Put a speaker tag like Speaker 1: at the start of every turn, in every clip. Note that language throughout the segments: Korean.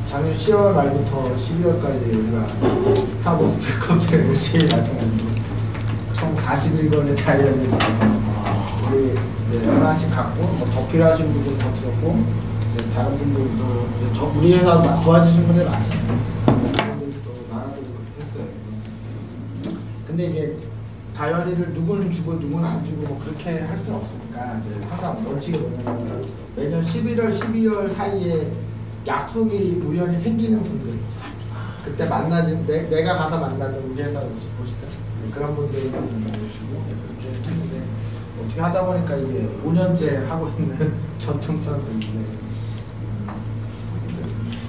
Speaker 1: 작년 10월 말부터 12월까지 우리가 스타벅스 커피를 열심히 마셔가지고 총 41권의 다이어리를 우리 하나씩 갖고 더 필요하신 분들 더 들었고 다른 분들도 우리 회사 도와주신 분들 많잖아요. 분들도 나눠드리고 했어요. 근데 이제 다이어리를 누구는 주고 누구는 안 주고 뭐 그렇게 할 수는 없으니까 항상 원칙이 뭐냐면 매년 11월, 12월 사이에 약속이 우연히 생기는 분들 그때 만나진 내가 가서 만나는 우리 회사 보시다 그런 분들은 주고 그렇게 했는데 어떻게 하다 보니까 이게 5년째 하고 있는 전통처럼 됐는데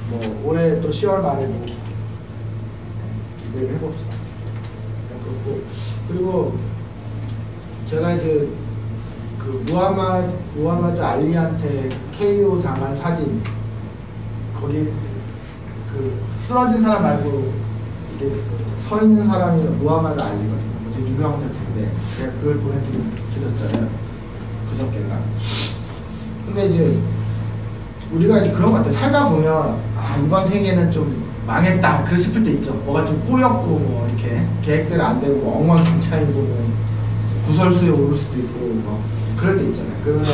Speaker 1: 뭐 올해 또 10월 말에 뭐 기대를 해봅시다. 그리고 제가 이제 그 무하마드 알리한테 KO 당한 사진 거기 그 쓰러진 사람 말고 이게 서 있는 사람이 무하마드 알리거든요. 되게 유명한 사진인데 제가 그걸 보내드렸잖아요. 그저께인가. 근데 이제 우리가 이제 그런 것 같아요. 살다 보면 아 이번 생에는 좀 망했다 그러 싶을 때 있죠. 뭐가 좀 꼬였고 뭐 이렇게 계획대로 안 되고 엉망진창이고 뭐 구설수에 오를 수도 있고 뭐 그럴 때 있잖아요. 그러면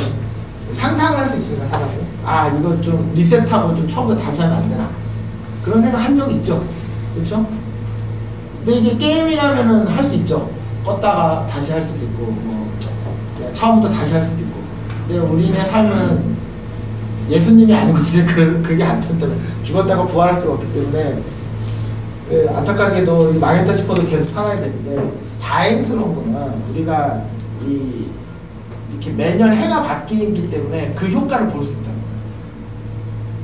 Speaker 1: 상상을 할 수 있으니까 사람은 아 이거 좀 리셋하고 좀 처음부터 다시 하면 안 되나 그런 생각 한 적 있죠. 그렇죠? 근데 이게 게임이라면은 할 수 있죠. 껐다가 다시 할 수도 있고 뭐 그냥 처음부터 다시 할 수도 있고. 근데 우리네 삶은 예수님이 아닌 것이 그게 안 된다. 죽었다가 부활할 수가 없기 때문에 안타깝게도 망했다 싶어도 계속 살아야 되는데 다행스러운 거는 우리가 이렇게 매년 해가 바뀌기 때문에 그 효과를 볼 수 있다는 거예요.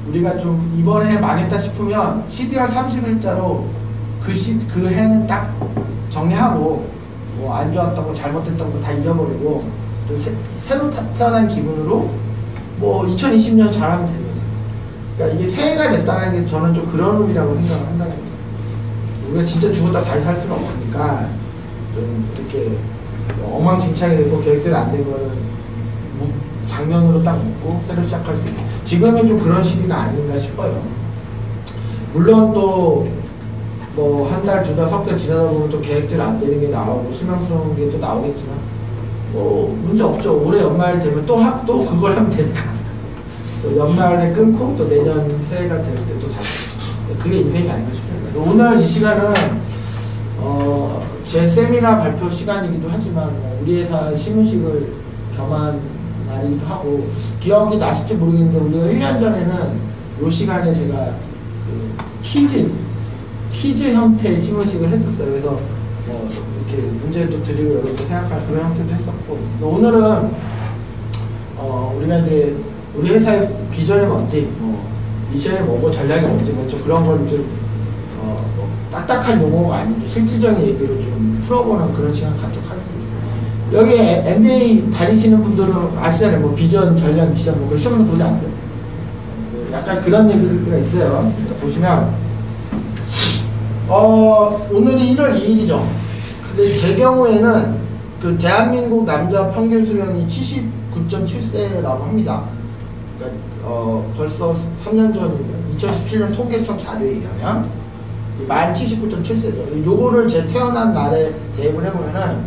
Speaker 1: 우리가 좀 이번 해 망했다 싶으면 12월 30일자로 그 해는 딱 정리하고 뭐 안 좋았던 거 잘못했던 거 다 잊어버리고 또 새로 태어난 기분으로 뭐 2020년 잘하면 되는 거죠. 그러니까 이게 새해가 됐다는 게 저는 좀 그런 의미라고 생각을 한다는 거죠. 우리가 진짜 죽었다 다시 살 수는 없으니까 좀 이렇게 엉망진창이 되고 계획대로 안 되면 작년으로 딱 묻고 새로 시작할 수 있고 지금은 좀 그런 시기가 아닌가 싶어요. 물론 또 뭐 한 달, 두 달, 석 달 지나다 보면 또 계획대로 안 되는 게 나오고 실망스러운 게 또 나오겠지만 뭐 문제 없죠. 올해 연말 되면 또 그걸 하면 되니까 또 연말에 끊고 또 내년 새해가 될 때 또 다시 그게 인생이 아닌가 싶습니다. 오늘 이 시간은 제 세미나 발표 시간이기도 하지만 우리 회사 신문식을 겸한 날이기도 하고 기억이 나실지 모르겠는데 우리가 1년 전에는 이 시간에 제가 그 퀴즈 형태의 신문식을 했었어요. 그래서 뭐 이렇게 문제도 드리고 여러분도 생각할 그런 형태도 했었고 오늘은 우리가 이제 우리 회사의 비전이 뭔지 미션이 뭐고 전략이 뭔지 뭐 좀 그런 걸 좀 뭐 딱딱한 용어가 아니고 실질적인 얘기로 좀 풀어보는 그런 시간 갖도록 하겠습니다. 여기 MBA 다니시는 분들은 아시잖아요. 뭐 비전, 전략, 미션 뭐 그런 시험도 보지 않으세요? 약간 그런 얘기가 있어요. 보시면 오늘이 1월 2일이죠. 근데 제 경우에는 그 대한민국 남자 평균 수명이 79.7세라고 합니다. 그러니까 벌써 3년 전이면 2017년 통계청 자료에 의하면 만 79.7세죠. 요거를 제 태어난 날에 대입을 해보면은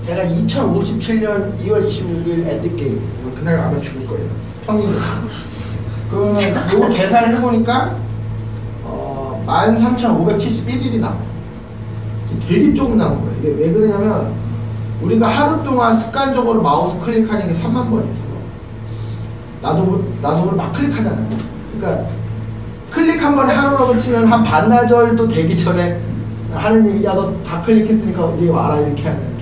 Speaker 1: 제가 2057년 2월 26일 엔드게임 그날 아마 죽을 거예요. 평균으로. 그러면 요거 계산을 해보니까 13,571일이 남아요. 되게 조금 남은 거예요. 이게 왜 그러냐면 우리가 하루 동안 습관적으로 마우스 클릭하는 게 3만 번이어서 나도 막 클릭하잖아요. 그러니까 클릭 한 번에 하루라고 치면 한 반나절도 되기 전에 하느님이 야 너 다 클릭했으니까 이제 와라 이렇게 하는 거예요.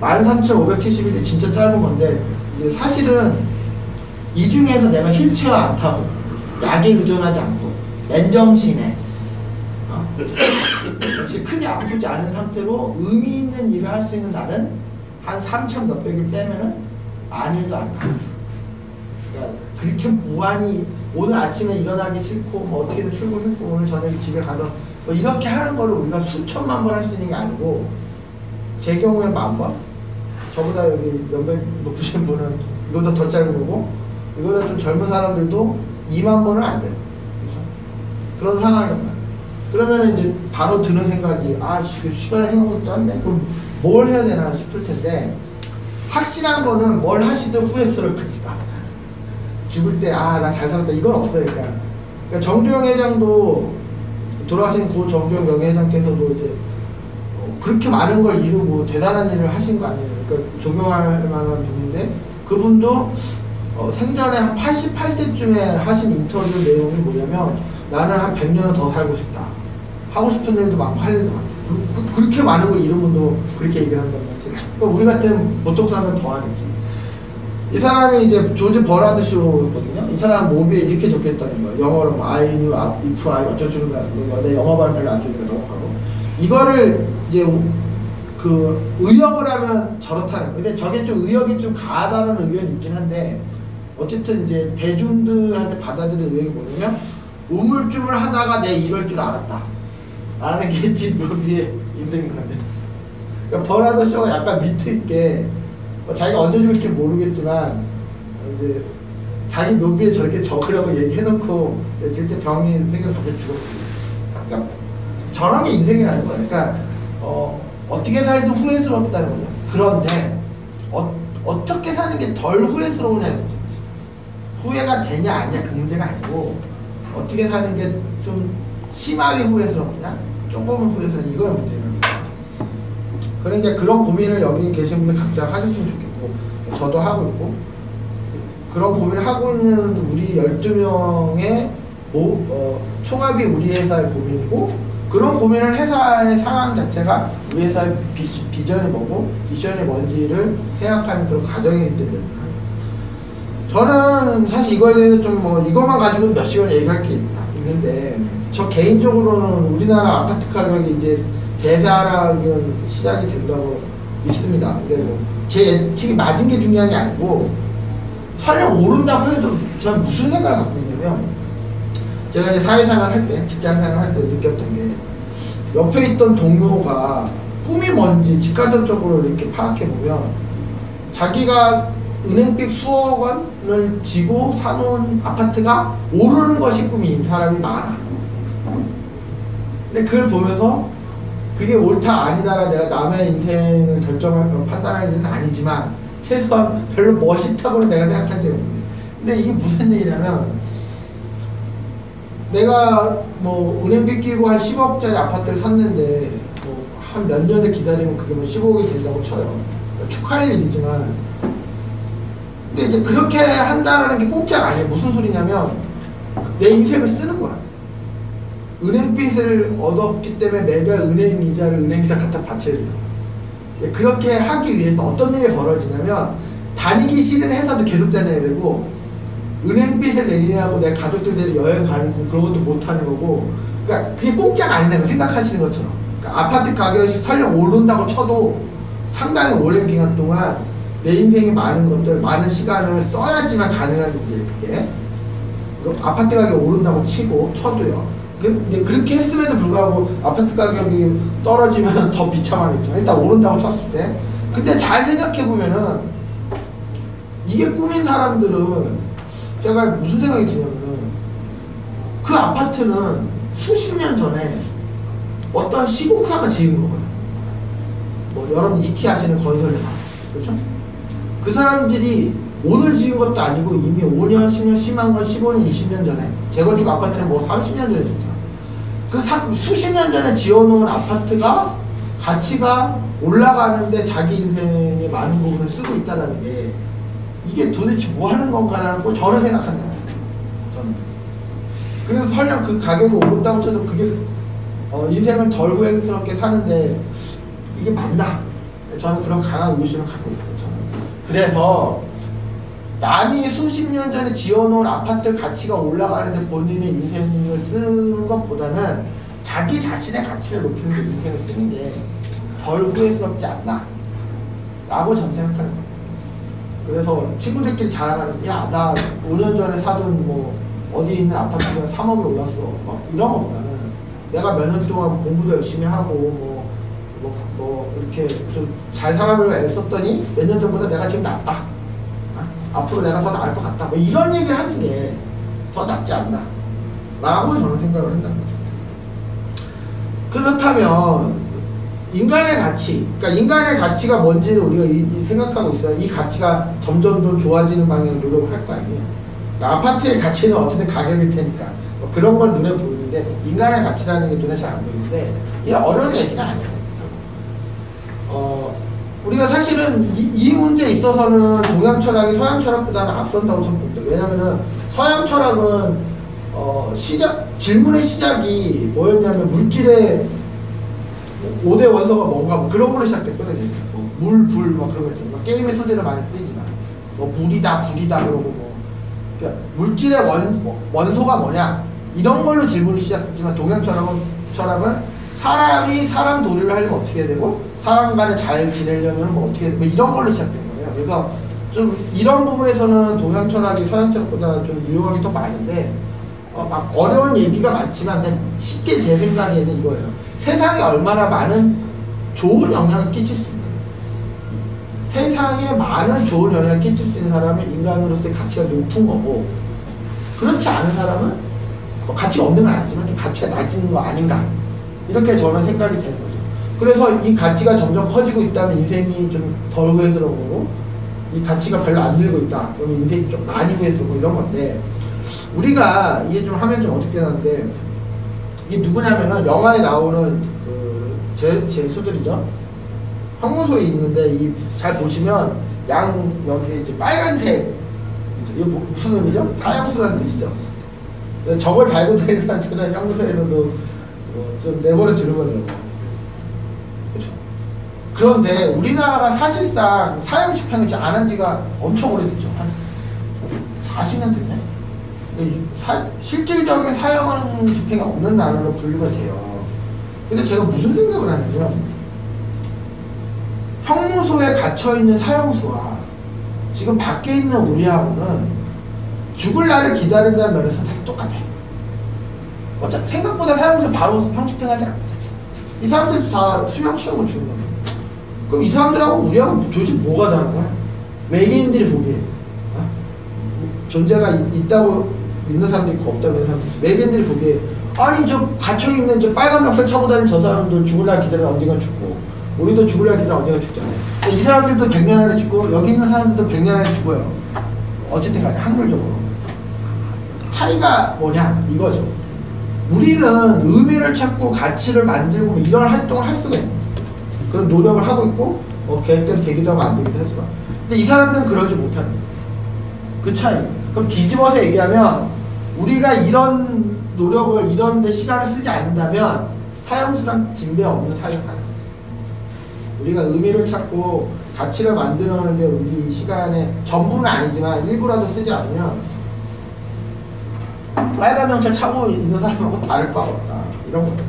Speaker 1: 13,571일이 진짜 짧은 건데 이제 사실은 이 중에서 내가 휠체어 안 타고 약에 의존하지 않고 맨정신에 그렇지 크게 아프지 않은 상태로 의미 있는 일을 할 수 있는 날은 한 3,000 몇백일 빼면은 만일도 안 나요. 그러니까 그렇게 무한히 오늘 아침에 일어나기 싫고 뭐 어떻게든 출근했고 오늘 저녁에 집에 가서 뭐 이렇게 하는 거를 우리가 수천만 번 할 수 있는 게 아니고 제 경우에 10,000번 저보다 여기 연배 높으신 분은 이거보다 더 짧은 거고 이거보다 좀 젊은 사람들도 2만 번은 안 돼요. 그렇죠? 그런 상황이었나. 그러면 이제 바로 드는 생각이, 아, 시간을 해놓고 짰네? 그럼 뭘 해야 되나 싶을 텐데, 확실한 거는 뭘 하시든 후회스러울 것이다. 죽을 때, 아, 나 잘 살았다. 이건 없어요. 그러니까 정주영 회장도, 돌아가신 고 정주영 명예회장께서도 이제, 그렇게 많은 걸 이루고 대단한 일을 하신 거 아니에요. 그러니까 존경할 만한 분인데, 그분도 생전에 한 88세쯤에 하신 인터뷰 내용이 뭐냐면, 나는 한 100년은 더 살고 싶다. 하고 싶은 일도 많고 할 일도 많다. 그렇게 많은 걸 이룬 분도 그렇게 얘기를 한단 말이지. 그러니까 우리 같은 보통 사람은 더 하겠지. 이 사람이 이제 조지 버나드 쇼거든요. 이 사람 모비에 이렇게 적혀있다는 거야. 영어로 뭐 I knew if I 어쩌고저쩌고 내 영어 발음 별로 안 좋으니까 넘어가고. 이거를 이제 그 의역을 하면 저렇다는 거예요. 근데 저게 좀 의역이 좀 가하다는 의견이 있긴 한데, 어쨌든 이제 대중들한테 받아들이는 의역이 뭐냐면, 우물쭈물 하다가 내 이럴 줄 알았다 라는 게 집 묘비에 있는 거예요. 그러니까 버나드 쇼가 약간 밑에 있게, 자기가 언제 죽을지 모르겠지만 이제 자기 묘비에 저렇게 적으라고 얘기해놓고 실제 병이 생겨서 갑자기 죽었지. 그러니까 저런 게 인생이라는 거예요. 그러니까 어떻게 살든 후회스럽다는 거죠. 그런데 어떻게 사는 게 덜 후회스러우냐는 거죠. 후회가 되냐 아니냐 그 문제가 아니고, 어떻게 사는 게 좀 심하게 후회스럽냐, 조금은 후회스럽냐, 이거의 문제라는 거죠. 그러니까 그런 고민을 여기 계신 분들 각자 하셨으면 좋겠고, 저도 하고 있고, 그런 고민을 하고 있는 우리 12명의 총합이 우리 회사의 고민이고, 그런 고민을 회사의 상황 자체가 우리 회사의 비전이 뭐고 미션이 뭔지를 생각하는 그런 과정이기 때문에, 저는 사실 이거에 대해서 좀 이것만 가지고 몇 시간 얘기할 게 있는데, 저 개인적으로는 우리나라 아파트 가격이 이제 대세하락은 시작이 된다고 믿습니다. 근데 제 예측이 맞은 게 중요한 게 아니고, 설령 오른다고 해도 저는 무슨 생각을 갖고 있냐면, 제가 이제 사회생활 할 때, 직장생활 할 때 느꼈던 게, 옆에 있던 동료가 꿈이 뭔지 직간접적으로 이렇게 파악해보면, 자기가 은행빚 수억 원을 지고 사놓은 아파트가 오르는 것이 꿈인 사람이 많아. 근데 그걸 보면서 그게 옳다 아니다라 내가 남의 인생을 판단할 일은 아니지만, 최소한 별로 멋있다고는 내가 생각한 적이 없는데, 근데 이게 무슨 얘기냐면, 내가 은행빚 끼고 한 10억짜리 아파트를 샀는데 한 몇 년을 기다리면 그게 15억이 된다고 쳐요. 축하할 일이지만, 근데 이제 그렇게 한다는 게 공짜가 아니에요. 무슨 소리냐면, 내 인생을 쓰는 거야. 은행빚을 얻었기 때문에 매달 은행 이자를 은행이자 갖다 바쳐야 돼요. 그렇게 하기 위해서 어떤 일이 벌어지냐면, 다니기 싫은 회사도 계속 다녀야 되고, 은행빚을 내리라고 내 가족들끼리 여행 가는 거 그런 것도 못 하는 거고, 그러니까 그게 공짜가 아니라는 거 생각하시는 것처럼. 그러니까 아파트 가격이 설령 오른다고 쳐도 상당히 오랜 기간 동안 내 인생에 많은 것들, 많은 시간을 써야지만 가능한 일이에요. 그게 아파트 가격이 오른다고 쳐도요. 근데 그렇게 했음에도 불구하고 아파트 가격이 떨어지면 더 비참하겠죠. 일단 오른다고 쳤을 때. 근데 잘 생각해보면은, 이게 꿈인 사람들은, 제가 무슨 생각이 드냐면은, 그 아파트는 수십 년 전에 어떤 시공사가 지은 거거든. 여러분 익히 아시는 건설회사, 그렇죠? 그 사람들이 오늘 지은 것도 아니고 이미 5년, 10년, 심한 건 15년, 20년 전에, 재건축 아파트는 30년 전에 지었잖아. 그 수십 년 전에 지어놓은 아파트가 가치가 올라가는데 자기 인생의 많은 부분을 쓰고 있다는 게, 이게 도대체 뭐 하는 건가라는 걸 저는 생각한다. 저는. 그래서 설령 그 가격이 오른다고 쳐도 그게 인생을 덜 후회스럽게 사는데 이게 맞나? 저는 그런 강한 의심을 갖고 있어요. 저는. 그래서 남이 수십 년 전에 지어놓은 아파트 가치가 올라가는데 본인의 인생을 쓰는 것보다는 자기 자신의 가치를 높이는 게, 인생을 쓰는 게 덜 후회스럽지 않나 라고 저는 생각하는 거예요. 그래서 친구들끼리 자랑하는, 야, 나 5년 전에 사던 어디 있는 아파트가 3억이 올랐어, 이런 거보다는 내가 몇 년 동안 공부도 열심히 하고 이렇게 좀 잘 살아보려고 애썼더니 몇 년 전보다 내가 지금 낫다, 앞으로 내가 더 나을 것 같다, 이런 얘기를 하는 게 더 낫지 않나 라고 저는 생각을 한다는 거죠. 그렇다면 인간의 가치, 그러니까 인간의 가치가 뭔지를 우리가 생각하고 있어요. 이 가치가 점점 좀 좋아지는 방향으로 노력을 할 거 아니에요. 그러니까 아파트의 가치는 어쨌든 가격일 테니까 뭐 그런 건 눈에 보이는데 인간의 가치라는 게 눈에 잘 안 보이는데 이게 어려운 얘기가 아니에요. 우리가 사실은 이 문제에 있어서는 동양 철학이 서양 철학보다는 앞선다고 저는 봅니다. 왜냐면은 서양 철학은 질문의 시작이 뭐였냐면 물질의 5대 원소가 뭔가 뭐 그런 걸로 시작됐거든요. 물, 불, 뭐 그런 거 있잖아요. 게임의 소재를 많이 쓰이지만 뭐 불이다 그러고 뭐 그러니까 물질의 원소가 뭐냐 이런 걸로 질문이 시작됐지만 동양 철학은 사람이 사람 도리를 하려면 어떻게 해야 되고 사람 간에 잘 지내려면 뭐 어떻게 해야 되고 이런 걸로 시작된 거예요. 그래서 좀 이런 부분에서는 동양 철학이 서양 철학보다 좀 유용하게 더 많은데 막 어려운 얘기가 많지만 그냥 쉽게 제 생각에는 이거예요. 세상에 얼마나 많은 좋은 영향을 끼칠 수 있는 세상에 많은 좋은 영향을 끼칠 수 있는 사람은 인간으로서의 가치가 높은 거고 그렇지 않은 사람은 가치가 없는 건 아니지만 좀 가치가 낮은 거 아닌가 이렇게 저는 생각이 되는 거죠. 그래서 이 가치가 점점 커지고 있다면 인생이 좀 덜 후회스러워 이 가치가 별로 안 들고 있다 그러면 인생이 좀 많이 후회스러워 이런 건데 우리가 이게 좀 하면 좀 어떻게 하는데 이게 누구냐면은 영화에 나오는 그 제수들이죠. 형무소에 있는데 이 잘 보시면 여기 이제 빨간색 이거 무슨 의미죠? 사형수라는 뜻이죠. 저걸 달고 다니는 사람들은 형무소에서도 좀 내버려 두는 거더라고요. 그렇죠. 그런데 우리나라가 사실상 사형 집행을 안 한 지가 엄청 오래됐죠. 한 40년 됐네. 실질적인 사형 집행이 없는 나라로 분류가 돼요. 근데 제가 무슨 생각을 하냐면 형무소에 갇혀있는 사형수와 지금 밖에 있는 우리하고는 죽을 날을 기다린다는 면에서 다 똑같아요. 어차피 생각보다 사형수는 바로 형 집행하지 않거든. 이 사람들도 다 수명 채우고 죽는 거예요. 그럼 이 사람들하고 우리하고 도대체 뭐가 다른 거야? 외계인들이 보기에 존재가 있다고 믿는 사람도 있고 없다고 믿는 사람도 있고 외계인들이 보기에 아니 저 갇혀있는 저 빨간 멱살 차고 다니는 저 사람들 죽을 날 기다리다 언젠가 죽고 우리도 죽을 날 기다리다 언젠가 죽잖아요. 이 사람들도 100년 안에 죽고 여기 있는 사람들도 100년 안에 죽어요. 어쨌든 간에 확률적으로 차이가 뭐냐 이거죠. 우리는 의미를 찾고 가치를 만들고 이런 활동을 할 수가 있는 그런 노력을 하고 있고 계획대로 되기도 하고 안 되기도 하지만 근데 이 사람들은 그러지 못하는 거예요. 그 차이. 그럼 뒤집어서 얘기하면 우리가 이런 노력을 이런 데 시간을 쓰지 않는다면 사형수랑 진배 없는 사회를 사는 거죠. 우리가 의미를 찾고 가치를 만들어내는데 우리 시간에 전부는 아니지만 일부라도 쓰지 않으면 빨간 명찰 차고 있는 사람하고 다를 바가 없다. 이런 거죠.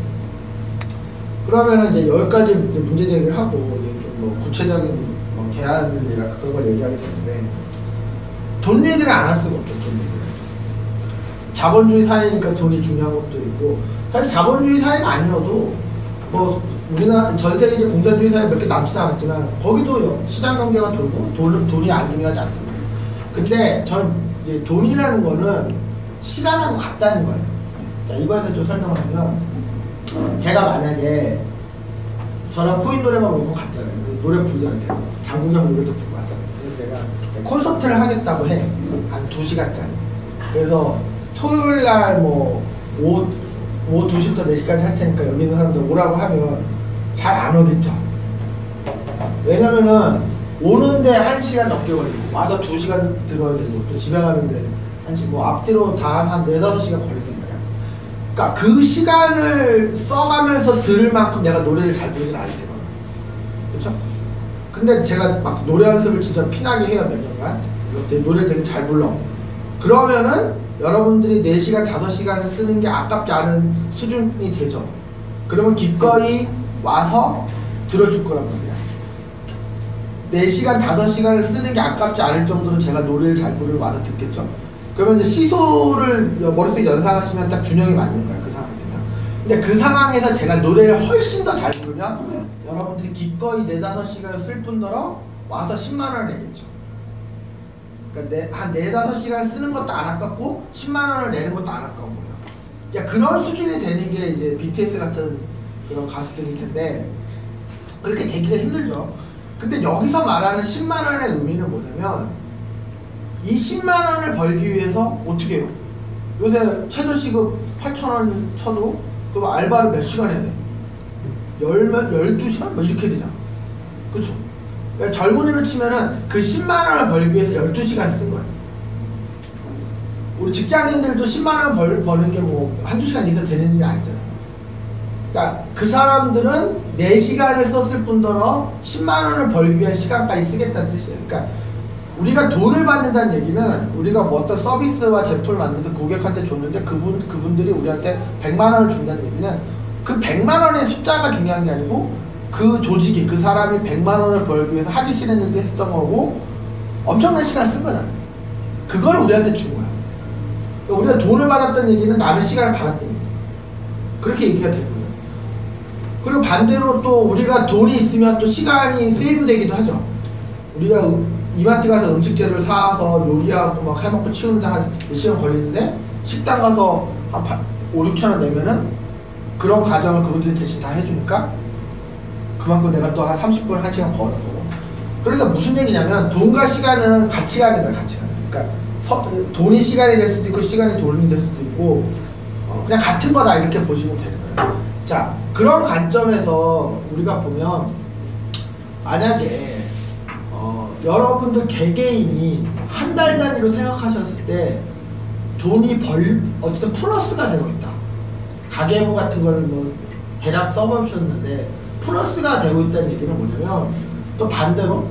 Speaker 1: 그러면은 이제 여기까지 문제 제기를 하고 이제 좀 뭐 구체적인 개안이나 그런 걸 얘기하게 되는데 돈 얘기를 안 할 수가 없죠. 돈 얘기를. 자본주의 사회니까 돈이 중요한 것도 있고 사실 자본주의 사회가 아니어도 뭐 우리나라 전 세계 이제 공산주의 사회 몇 개 남지도 않았지만 거기도 시장 경제가 돌고 돈이 안 중요하지 않거든요. 근데 전 이제 돈이라는 거는 시간하고 같다는 거예요. 자 이거에서 좀 설명을 하면 제가 만약에 저랑 코인 노래만 부르고 갔잖아요. 노래 부르잖아요. 제가 장국영 노래도 부르고 하잖아요. 그래서 제가 콘서트를 하겠다고 해. 한 2시간짜리. 그래서 토요일날 오후 2시부터 4시까지 할 테니까 여기 있는 사람들 오라고 하면 잘 안 오겠죠. 왜냐면은 오는데 1시간 넘게 걸리고 와서 2시간 들어야 되고 또 집에 가는데 앞뒤로 다 한 4-5시간 걸리는 거야. 그러니까 그 시간을 써가면서 들을 만큼 내가 노래를 잘 부르진 않을 테거든. 그렇죠? 근데 제가 막 노래 연습을 진짜 피나게 해요. 몇 년간. 노래를 되게 잘 불러. 그러면은 여러분들이 4시간, 5시간을 쓰는 게 아깝지 않은 수준이 되죠. 그러면 기꺼이 와서 들어줄 거란 말이야. 4시간, 5시간을 쓰는 게 아깝지 않을 정도로 제가 노래를 잘 부르러 와서 듣겠죠. 그러면 이제 시소를 머릿속에 연상하시면 딱 균형이 맞는 거야. 그 상황이 되면. 근데 그 상황에서 제가 노래를 훨씬 더 잘 부르면 여러분들이 기꺼이 4-5시간을 쓸 뿐더러 와서 10만 원을 내겠죠. 그러니까 한 4-5시간 쓰는 것도 안 아깝고 10만 원을 내는 것도 안 아까워요. 그러니까 그런 수준이 되는 게 이제 BTS 같은 그런 가수들일 텐데 그렇게 되기가 힘들죠. 근데 여기서 말하는 10만 원의 의미는 뭐냐면 이 10만 원을 벌기 위해서 어떻게 해요? 요새 최저 시급 8,000원 쳐도 그럼 알바를 몇 시간 해야 돼? 12시간? 뭐 이렇게 되잖아. 그쵸? 그러니까 젊은이를 치면은 그 10만 원을 벌기 위해서 12시간 쓴 거야. 우리 직장인들도 10만 원 버는 게 뭐 한두 시간 이상 되는 일이 아니잖아. 그러니까 그 사람들은 4시간을 썼을 뿐더러 10만 원을 벌기 위한 시간까지 쓰겠다는 뜻이에요. 그러니까 우리가 돈을 받는다는 얘기는 우리가 뭐 어떤 서비스와 제품을 만드는 고객한테 줬는데 그분들이 우리한테 100만 원을 준다는 얘기는 그 100만 원의 숫자가 중요한 게 아니고 그 조직이 그 사람이 100만 원을 벌기 위해서 하기 싫은 일도 했던 거고 엄청난 시간을 쓴 거잖아요. 그걸 우리한테 준 거야. 그러니까 우리가 돈을 받았다는 얘기는 남의 시간을 받았다는 얘기야. 그렇게 얘기가 되고요. 그리고 반대로 또 우리가 돈이 있으면 또 시간이 세이브 되기도 하죠. 우리가 이마트 가서 음식 재료를 사와서 요리하고 막 해먹고 치우는데 한 몇 시간 걸리는데 식당 가서 한 5-6천 원 내면은 그런 과정을 그분들이 대신 다 해주니까 그만큼 내가 또 한 30분, 1시간 버는 거고. 그러니까 무슨 얘기냐면 돈과 시간은 같이 가는 거야, 같이 가는 거야. 그러니까 돈이 시간이 될 수도 있고 시간이 돈이 될 수도 있고 그냥 같은 거다 이렇게 보시면 되는 거예요. 자, 그런 관점에서 우리가 보면 만약에 여러분들 개개인이 한 달 단위로 생각하셨을 때 돈이 어쨌든 플러스가 되고 있다. 가계부 같은 걸 뭐 대략 써보셨는데 플러스가 되고 있다는 얘기는 뭐냐면 또 반대로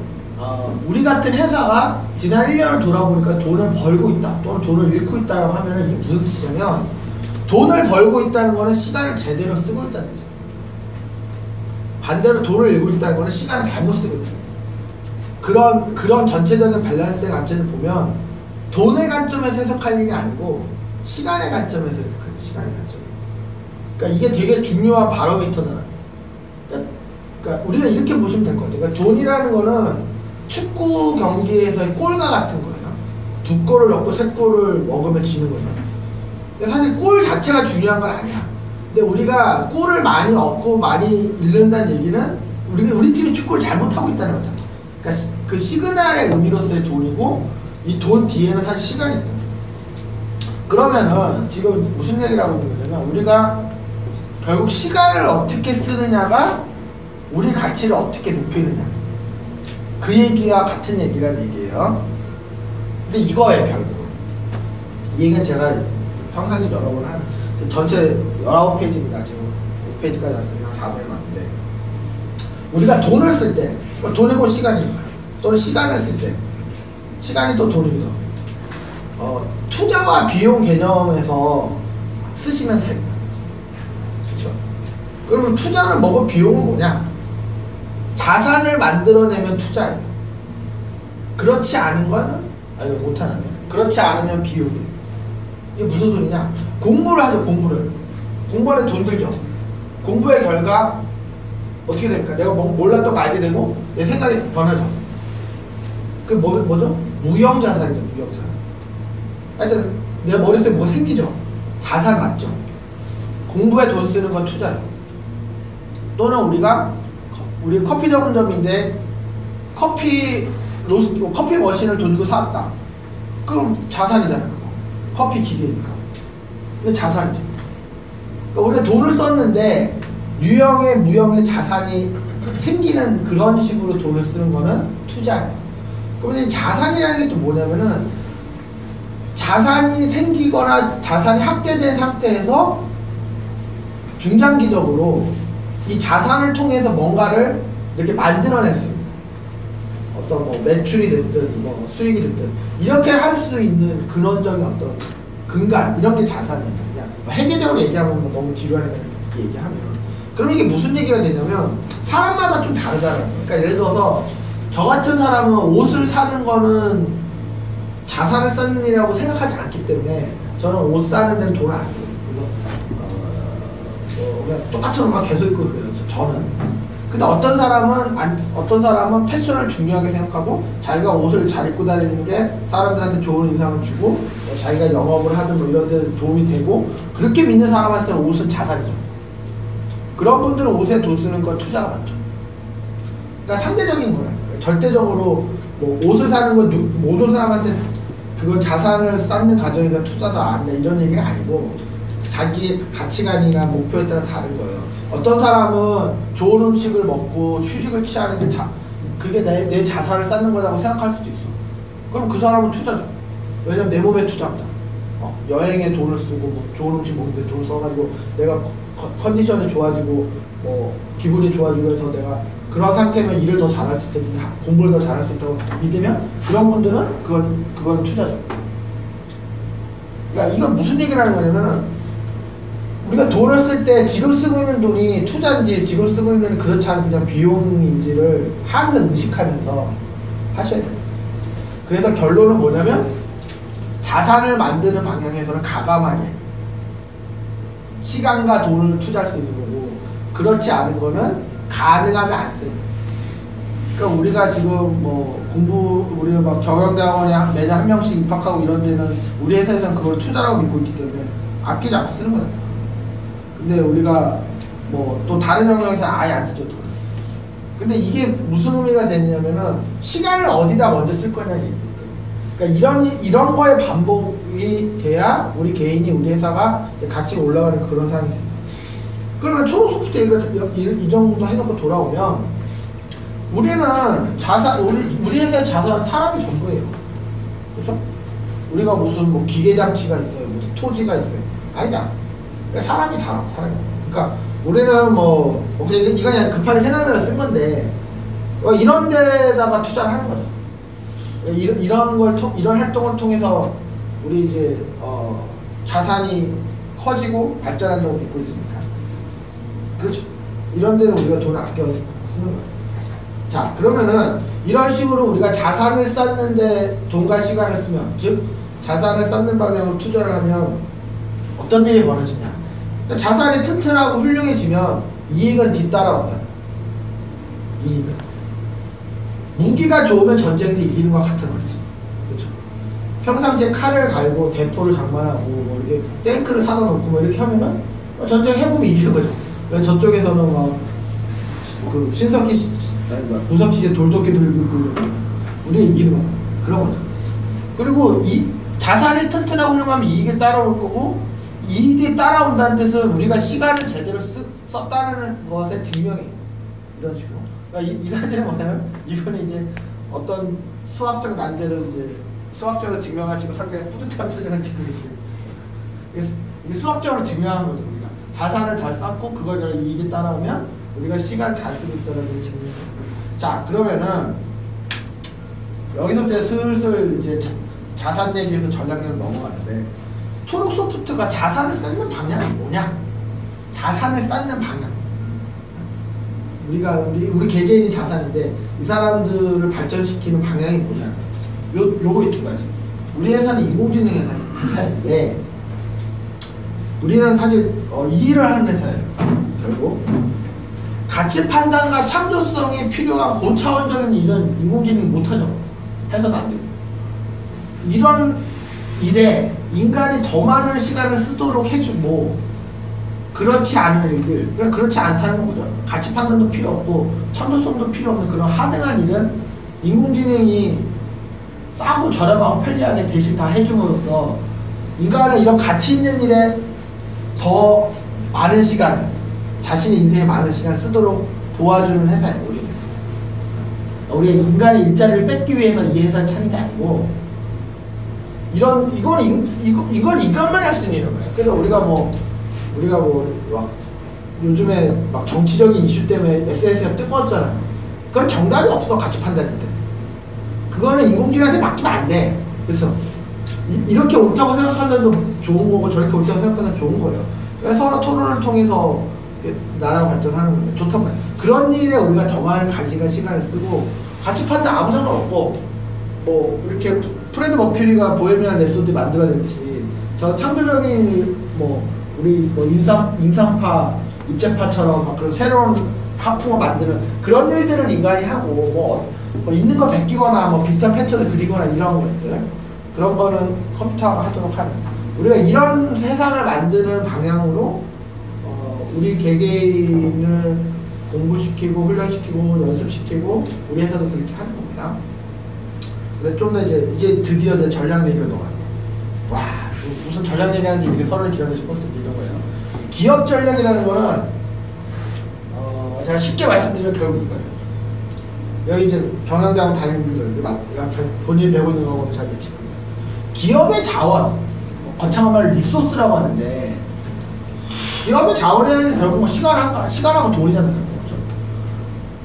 Speaker 1: 우리 같은 회사가 지난 1년을 돌아보니까 돈을 벌고 있다 또는 돈을 잃고 있다라고 하면 이게 무슨 뜻이냐면 돈을 벌고 있다는 거는 시간을 제대로 쓰고 있다는 뜻이에요. 반대로 돈을 잃고 있다는 거는 시간을 잘못 쓰고 있다. 그런 전체적인 밸런스의 관점에서 보면 돈의 관점에서 해석할 일이 아니고 시간의 관점에서 해석할 일이에요. 시간의 관점. 그러니까 이게 되게 중요한 바로미터다. 그러니까 우리가 이렇게 보시면 될 것 같아요. 그러니까 돈이라는 거는 축구 경기에서의 골과 같은 거예요. 2골을 넣고 3골을 먹으면 지는 거죠. 근데 사실 골 자체가 중요한 건 아니야. 근데 우리가 골을 많이 얻고 많이 잃는다는 얘기는 우리 팀이 축구를 잘못하고 있다는 거잖아. 그러니까 그 시그널의 의미로서의 돈이고 이 돈 뒤에는 사실 시간이 있다. 그러면은 지금 무슨 얘기를 하고 있는 거냐면 우리가 결국 시간을 어떻게 쓰느냐가 우리 가치를 어떻게 높이느냐 그 얘기와 같은 얘기란 얘기예요. 근데 이거예요. 결국 이 얘기는 제가 평상시 여러 번 하는 전체 19페이지입니다. 지금 5페이지까지 왔으니까 4분이 맞는데 우리가 돈을 쓸 때 돈이고 시간이니까 또는 시간을 쓸 때 시간이 또 돈입니다. 투자와 비용 개념에서 쓰시면 됩니다. 그렇죠? 그러면 투자는 뭐고 비용은 뭐냐? 자산을 만들어내면 투자예요. 그렇지 않은 거는 못하는 거예요. 그렇지 않으면 비용이에요. 이게 무슨 소리냐? 공부를 하죠. 공부하는 돈 들죠. 공부의 결과 어떻게 됩니까? 내가 몰랐던 거 알게 되고 내 생각이 변하죠. 그 뭐죠? 무형자산이죠. 무형자산. 하여튼 내 머릿속에 뭐가 생기죠. 자산 맞죠. 공부에 돈 쓰는 건 투자예요. 또는 우리 커피 전문점인데 커피 머신을 돈 주고 사왔다. 그럼 자산이잖아. 그거 커피 기계니까 이거 자산이죠. 그러니까 우리가 돈을 썼는데 유형의 무형의 자산이 생기는 그런 식으로 돈을 쓰는 거는 투자예요. 그러면 자산이라는 게 또 뭐냐면은 자산이 생기거나 자산이 확대된 상태에서 중장기적으로 이 자산을 통해서 뭔가를 이렇게 만들어낼 수 있는 어떤 뭐 매출이 됐든 뭐 수익이 됐든 이렇게 할 수 있는 근원적인 어떤 근간 이런 게 자산이에요. 그냥 회계적으로 얘기하면 너무 지루하니까 얘기하면 그럼 이게 무슨 얘기가 되냐면 사람마다 좀 다르잖아요. 그러니까 예를 들어서 저 같은 사람은 옷을 사는 거는 자산을 쌓는 일이라고 생각하지 않기 때문에 저는 옷 사는 데는 돈을 안 써요. 그래서 그냥 똑같은 옷만 계속 입고 그래요. 저는 근데 어떤 사람은 패션을 중요하게 생각하고 자기가 옷을 잘 입고 다니는 게 사람들한테 좋은 인상을 주고 자기가 영업을 하든 뭐 이런 데 도움이 되고 그렇게 믿는 사람한테는 옷은 자산이죠. 그런 분들은 옷에 돈 쓰는 건 투자가 맞죠. 그러니까 상대적인 거예요. 절대적으로 뭐 옷을 사는 건 모든 사람한테 그건 자산을 쌓는 과정이니까 투자다 아니다 이런 얘기는 아니고 자기의 가치관이나 목표에 따라 다른 거예요. 어떤 사람은 좋은 음식을 먹고 휴식을 취하는 게 그게 내 자산을 쌓는 거라고 생각할 수도 있어. 그럼 그 사람은 투자죠. 왜냐면 내 몸에 투자하다. 여행에 돈을 쓰고 뭐 좋은 음식 먹는데 돈을 써가지고 내가 컨디션이 좋아지고 뭐 기분이 좋아지고 해서 내가 그런 상태면 일을 더 잘할 수 있다, 공부를 더 잘할 수 있다고 믿으면 그런 분들은 그건 투자죠. 그러니까 이건 무슨 얘기를 하는 거냐면은 우리가 돈을 쓸 때 지금 쓰고 있는 돈이 투자인지 지금 쓰고 있는 그렇지 않은 그냥 비용인지를 항상 의식하면서 하셔야 돼요. 그래서 결론은 뭐냐면 자산을 만드는 방향에서는 가감하게 시간과 돈을 투자할 수 있는 거고 그렇지 않은 거는 가능하면 안 쓰는 거예요. 그러니까 우리가 지금 뭐 우리 막 경영대학원에 매년 한 명씩 입학하고 이런 데는 우리 회사에서는 그걸 투자라고 믿고 있기 때문에 아끼지 않고 쓰는 거잖아요. 근데 우리가 뭐 또 다른 영역에서는 아예 안 쓰죠. 돈. 근데 이게 무슨 의미가 되냐면은 시간을 어디다 먼저 쓸 거냐. 그러니까 이런 거에 반복이 돼야 우리 개인이 우리 회사가 가치가 올라가는 그런 상황이 된다. 그러면 초록소프트 이 정도 해놓고 돌아오면 우리는 우리 회사의 자산은 사람이 전부예요. 그렇죠? 우리가 무슨 뭐 기계장치가 있어요. 무슨 토지가 있어요. 아니잖아. 그러니까 사람이 사람이. 그러니까 우리는 뭐 이거 그냥 급하게 생각나서 쓴 건데 이런 데다가 투자를 하는 거죠. 이런 활동을 통해서 우리 이제 자산이 커지고 발전한다고 믿고 있으니까. 그렇죠. 이런 데는 우리가 돈을 아껴 쓰는 거예요. 자, 그러면은 이런 식으로 우리가 자산을 쌓는데 돈과 시간을 쓰면, 즉 자산을 쌓는 방향으로 투자를 하면 어떤 일이 벌어지냐. 그러니까 자산이 튼튼하고 훌륭해지면 이익은 뒤따라온다. 이익은. 무기가 좋으면 전쟁에서 이기는 것 같은 말이지. 그렇죠. 평상시에 칼을 갈고 대포를 장만하고 뭐 이렇게 탱크를 사다 놓고 뭐 이렇게 하면은 전쟁 해보면 이기는 거죠. 저쪽에서는 막 그 구석기 이제 돌도끼 들고 있고 우리 이기는 거죠. 그런 거죠. 그리고 이 자산이 튼튼하고 훌륭하면 이익이 따라올 거고 이익이 따라온다는 뜻은 우리가 시간을 제대로 썼다는 것의 증명이에요. 이런 식으로. 그러니까 이 사진은 뭐냐면 이분이 이제 어떤 수학적 난제를 이제 수학적으로 증명하시고 상당히 뿌듯한 표정을 짓고 계시고 이게 수학적으로 증명한 거죠. 우리가 자산을 잘 쌓고 그걸 이익이 따라오면 우리가 시간을 잘 쓰고 있다는 걸 증명해요. 자, 그러면은 여기서부터 슬슬 이제 자산 얘기에서 전략력으로 넘어가는데 초록소프트가 자산을 쌓는 방향이 뭐냐? 자산을 쌓는 방향. 우리 개개인이 자산인데 이 사람들을 발전시키는 방향이 뭐냐? 요거 두 가지. 우리 회사는 인공지능 회사인데 우리는 사실 이 일을 하는 회사예요. 결국 가치 판단과 창조성이 필요한 고차원적인 일은 인공지능이 못하죠. 해서도 안 되고. 이런 일에 인간이 더 많은 시간을 쓰도록 해주고 그렇지 않은 일들, 그렇지 않다는 거죠. 가치 판단도 필요 없고 창조성도 필요 없는 그런 하등한 일은 인공지능이 싸고 저렴하고 편리하게 대신 다 해줌으로써 인간은 이런 가치 있는 일에 더 많은 시간을 자신의 인생에 많은 시간을 쓰도록 도와주는 회사예요. 우리 인간의 일자리를 뺏기 위해서 이 회사를 차린 게 아니고 이건 인간만이 할 수 있는 일인 거예요. 그래서 우리가 막 요즘에 막 정치적인 이슈 때문에 SNS가 뜨거웠잖아요. 그건 정답이 없어. 가치 판단일 때 그거는 인공지능한테 맡기면 안 돼. 그래서 이렇게 옳다고 생각하는 건 좋은 거고 저렇게 옳다고 생각하는 건 좋은 거예요. 그래서 서로 토론을 통해서 나라가 발전하는 거예요. 좋단 말이에요. 그런 일에 우리가 더 많은 시간을 쓰고 가치 판단 아무 상관없고 뭐 이렇게 프레드 머큐리가 보헤미안 랩소디 만들어내듯이 저 창조적인 우리 인상파 입체파처럼 막 그런 새로운 하품을 만드는 그런 일들은 인간이 하고 뭐 있는 거 베끼거나 뭐 비슷한 패턴을 그리거나 이런 것들 그런 거는 컴퓨터가 하도록 하는 우리가 이런 세상을 만드는 방향으로 우리 개개인을 공부시키고 훈련시키고 연습시키고 우리 회사도 그렇게 하는 겁니다. 그래 좀 더 이제 드디어 전략 얘기로 넘어가네. 와 무슨 전략 얘기하는데 이렇게 서로를 기억하고 싶었을 때 이런 거예요. 기업 전략이라는 거는 제가 쉽게 말씀드리면 결국 이거예요. 여기 이제 경영대학 다니는 분들 본인이 배우고 있는 거하고는 잘 매치는 거예요. 기업의 자원, 거창한 말로 리소스라고 하는데 기업의 자원이라는 게 결국 시간하고 돈이잖아요. 결국.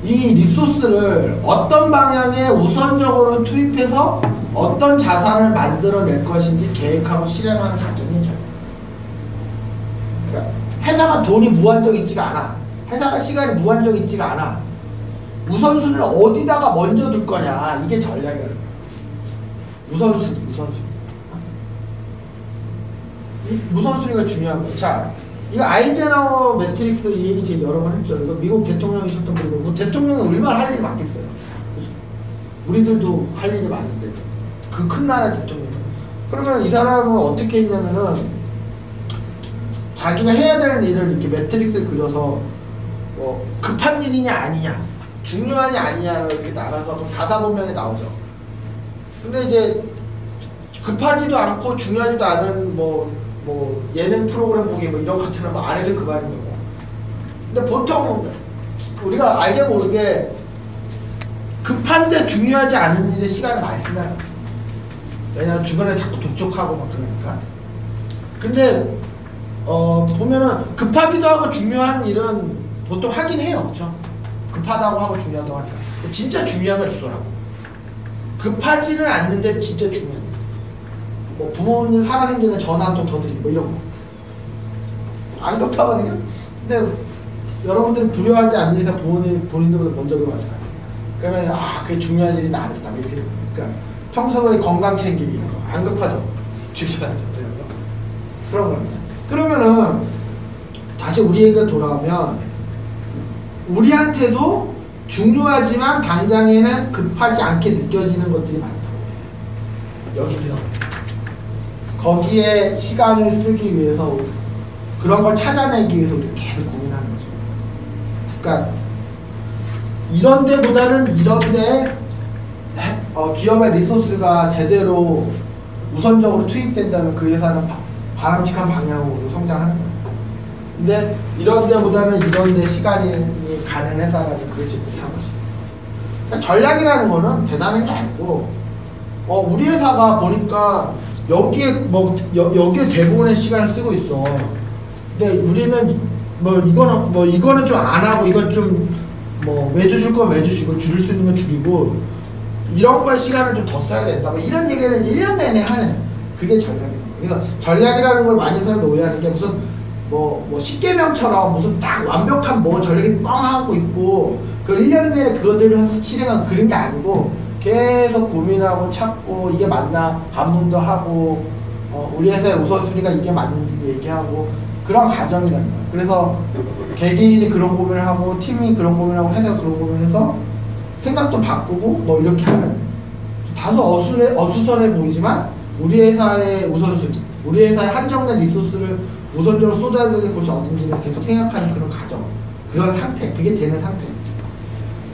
Speaker 1: 이 리소스를 어떤 방향에 우선적으로 투입해서 어떤 자산을 만들어낼 것인지 계획하고 실행하는 과정이 전략. 그러니까 회사가 돈이 무한정 있지가 않아. 회사가 시간이 무한정 있지가 않아. 우선순위를 어디다가 먼저 둘 거냐 이게 전략이라는 거야. 우선순위. 우선순위가 중요한 거야. 자, 이거 아이젠하워 매트릭스 이 얘기 제가 여러 번 했죠. 이거 미국 대통령이셨던 분이고 대통령이 얼마나 할 일이 많겠어요. 우리들도 할 일이 많은데 그 큰 나라 대통령. 그러면 이 사람은 어떻게 했냐면은 자기가 해야 되는 일을 이렇게 매트릭스를 그려서 급한 일이냐 아니냐 중요하냐 아니냐를 이렇게 나눠서 그럼 4사보면에 나오죠. 근데 이제 급하지도 않고 중요하지도 않은 뭐 예능 프로그램 보기 뭐 이런 것들은 뭐 안 해도 그만인 거고. 근데 보통 우리가 알게 모르게 급한데 중요하지 않은 일에 시간을 많이 쓴다는 거죠. 왜냐면 주변에 자꾸 독촉하고 막 그러니까. 근데 보면은 급하기도 하고 중요한 일은 보통 하긴 해요. 그렇죠? 급하다고 하고 중요하다고 하니까. 진짜 중요한 건 이거라고. 급하지는 않는데 진짜 중요한 거. 뭐 부모님 살아생전에 전화 한 통 더 드리고 뭐 이런 거. 안 급하거든요? 근데 여러분들이 두려워하지 않는 이상 본인들보다 먼저 들어가실 거예요. 그러면 그게 중요한 일이 나 안 했다. 이렇게 됩니다. 그러니까 평소에 건강 챙기기 이런 거. 안 급하죠? 주저하죠. 그런 겁니다. 그러면은 다시 우리 얘기가 돌아오면 우리한테도 중요하지만 당장에는 급하지 않게 느껴지는 것들이 많다고. 여기 들어갑니다. 거기에 시간을 쓰기 위해서 그런 걸 찾아내기 위해서 우리가 계속 고민하는 거죠. 그러니까 이런 데보다는 이런 데 기업의 리소스가 제대로 우선적으로 투입된다면 그 회사는 바람직한 방향으로 성장하는 거예요. 근데 이런 데보다는 이런 데 시간이 가는 회사라면 그러지 못한 것이죠. 그러니까 전략이라는 거는 대단한 게 아니고 우리 회사가 보니까 여기에 여기에 대부분의 시간을 쓰고 있어. 근데 우리는 이거는 좀 안 하고 이건 좀 매주 줄 건 매주 주고 줄일 수 있는 건 줄이고 이런 거에 시간을 좀 더 써야 된다. 이런 얘기를 1년 내내 하는 그게 전략이에요. 그래서 전략이라는 걸 많이 사람들 오해하는 게 무슨 10계명처럼 무슨 딱 완벽한 전략이 뻥 하고 있고 그 1년 내내 그것들을 실행한 그런 게 아니고 계속 고민하고 찾고 이게 맞나 반문도 하고 우리 회사의 우선순위가 이게 맞는지 얘기하고 그런 과정이라는 거예요. 그래서 개개인이 그런 고민을 하고 팀이 그런 고민을 하고 회사가 그런 고민을 해서 생각도 바꾸고 이렇게 하는 다소 어수선해 보이지만 우리 회사의 우선순위 우리 회사의 한정된 리소스를 우선적으로 쏟아야 되는 곳이 어딘지를 계속 생각하는 그런 과정 그런 상태 그게 되는 상태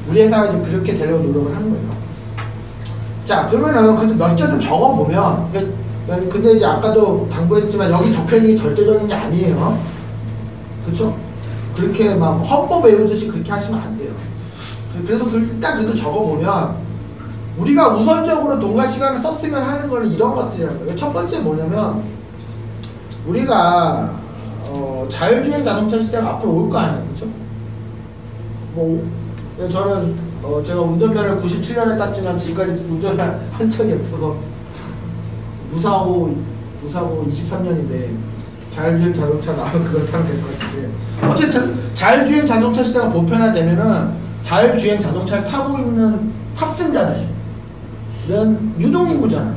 Speaker 1: 우리 회사가 이제 그렇게 되려고 노력을 하는 거예요. 자 그러면은 그래도 몇 점 좀 적어보면 근데 이제 아까도 당부했지만 여기 적혀있는 게 절대적인 게 아니에요. 그쵸? 그렇게 막 헌법 외우듯이 그렇게 하시면 안 돼요. 그래도 일단 그래도 적어보면 우리가 우선적으로 돈과 시간을 썼으면 하는 거는 이런 것들이라는 거예요. 첫 번째 뭐냐면 우리가 자율주행 자동차 시대가 앞으로 올 거 아니에요. 그쵸? 저는 제가 운전면허를 97년에 땄지만 지금까지 운전을 한 적이 없어서 무사고 23년인데 자율주행 자동차 나오면 그걸 타면 될 것 같은데 어쨌든 자율주행 자동차 시대가 보편화되면은 자율주행 자동차를 타고 있는 탑승자들은 유동인구잖아.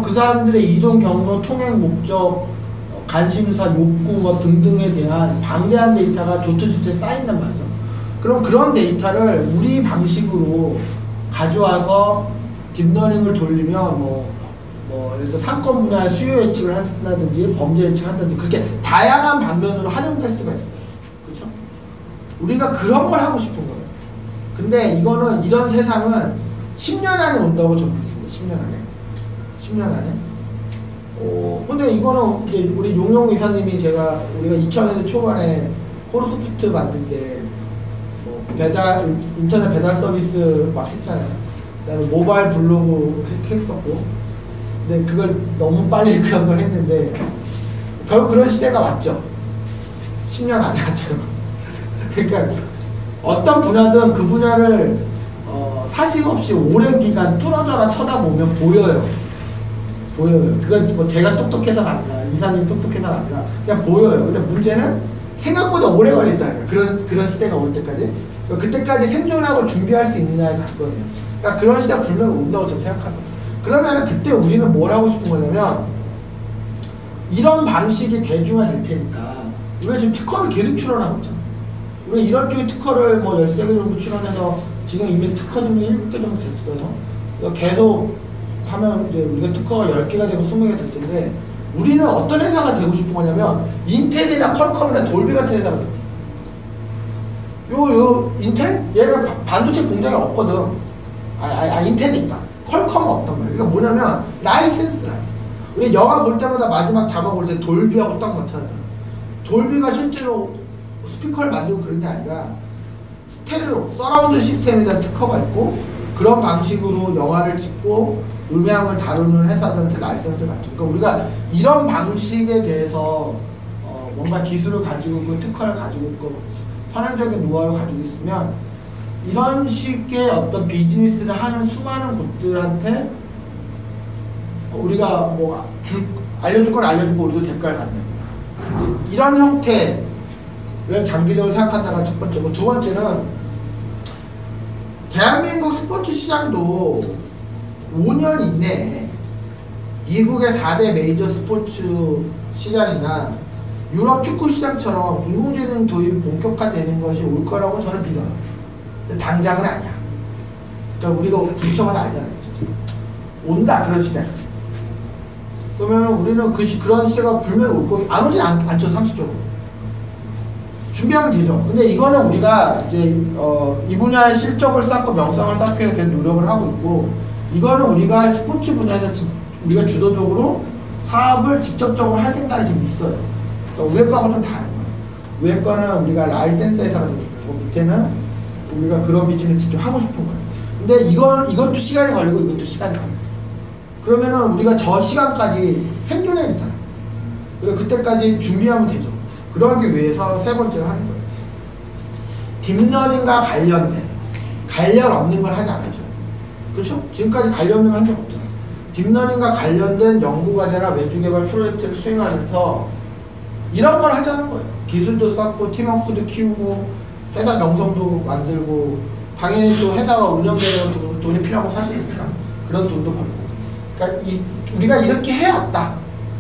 Speaker 1: 그 사람들의 이동 경로, 통행 목적, 관심사, 욕구 등등에 대한 방대한 데이터가 조토지체에 쌓인단 말이죠. 그럼 그런 데이터를 우리 방식으로 가져와서 딥러닝을 돌리면 예를 들어 상권 분야의 수요 예측을 한다든지 범죄 예측을 한다든지 그렇게 다양한 방면으로 활용될 수가 있어요. 그렇죠? 우리가 그런 걸 하고 싶은 거예요. 근데 이런 세상은 10년 안에 온다고 저는 믿습니다. 10년 안에. 10년 안에. 근데 이거는 이제 우리 용용 이사님이 우리가 2000년대 초반에 호르스피트 만들 때 인터넷 배달 서비스 막 했잖아요. 그다음에 모바일 블로그 했었고. 근데 그걸 너무 빨리 그런 걸 했는데 결국 그런 시대가 왔죠. 10년 안에 왔죠. 그러니까 어떤 분야든 그 분야를 사심 없이 오랜 기간 뚫어져라 쳐다보면 보여요. 그건 뭐 제가 똑똑해서가 아니라 이사님 똑똑해서가 아니라 그냥 보여요. 근데 문제는 생각보다 오래 걸린다는 거예요. 그런 시대가 올 때까지. 그때까지 생존하고 준비할 수 있느냐의 관건이에요. 그러니까 그런 시대가 분명히 온다고 저는 생각합니다. 그러면 그때 우리는 뭘 하고 싶은 거냐면 이런 방식이 대중화될 테니까 우리가 지금 특허를 계속 출원하고 있잖아요. 우리가 이런 쪽의 특허를 13개 정도 출원해서 지금 이미 특허 등록이 7개 정도 됐어요. 계속 하면 이제 우리가 특허가 10개가 되고 20개가 될 텐데 우리는 어떤 회사가 되고 싶은 거냐면 인텔이나 퀄컴이나 돌비 같은 회사가 되고 싶어요. 인텔? 얘는 반도체 공장이 없거든. 인텔이 있다. 퀄컴은 없단 말이야. 그러니까 뭐냐면 라이센스. 우리 영화 볼 때마다 마지막 자막 볼 때 돌비하고 딱 나타나잖아. 돌비가 실제로 스피커를 만들고 그런 게 아니라 스테레오, 서라운드 시스템에 대한 특허가 있고 그런 방식으로 영화를 찍고 음향을 다루는 회사들한테 라이센스를 받죠. 그러니까 우리가 이런 방식에 대해서 뭔가 기술을 가지고 있고 특허를 가지고 있고 선행적인 노하우를 가지고 있으면 이런 식의 어떤 비즈니스를 하는 수많은 곳들한테 우리가 알려줄 건 알려주고 우리도 대가를 갖는 이런 형태를 장기적으로 생각한다가 첫 번째고, 두 번째는 대한민국 스포츠 시장도 5년 이내에 미국의 4대 메이저 스포츠 시장이나 유럽 축구 시장처럼 인공지능 도입이 본격화되는 것이 올 거라고 저는 믿어요. 근데 당장은 아니야. 그러니까 우리가 부처마다 알잖아요. 온다, 그런 시대가. 그러면 우리는 그런 시대가 분명히 올 거고, 안 오진 않죠, 상식적으로. 준비하면 되죠. 근데 이거는 우리가 이제 이 분야의 실적을 쌓고 명성을 쌓기 위해서 계속 노력을 하고 있고, 이거는 우리가 스포츠 분야에서 우리가 주도적으로 사업을 직접적으로 할 생각이 지금 있어요. 그러니까 위에 거하고 좀 다른 거예요. 위에 거는 우리가 라이센스 회사가 되고 싶고, 밑에는 우리가 그런 비즈니스를 직접 하고 싶은 거예요. 근데 이것도 시간이 걸리고 이것도 시간이 걸려요. 그러면은 우리가 저 시간까지 생존해야 되잖아. 그리고 그때까지 준비하면 되죠. 그러기 위해서 세 번째로 하는 거예요. 딥러닝과 관련 없는 걸 하지 않았죠. 그렇죠? 지금까지 관련 없는 거 한 적 없잖아요. 딥러닝과 관련된 연구과제나 외주개발 프로젝트를 수행하면서 이런 걸 하자는 거예요. 기술도 쌓고 팀워크도 키우고 회사 명성도 만들고, 당연히 또 회사가 운영되는 돈이 필요한 거 사실이니까 그런 돈도 벌고. 그러니까 우리가 이렇게 해왔다.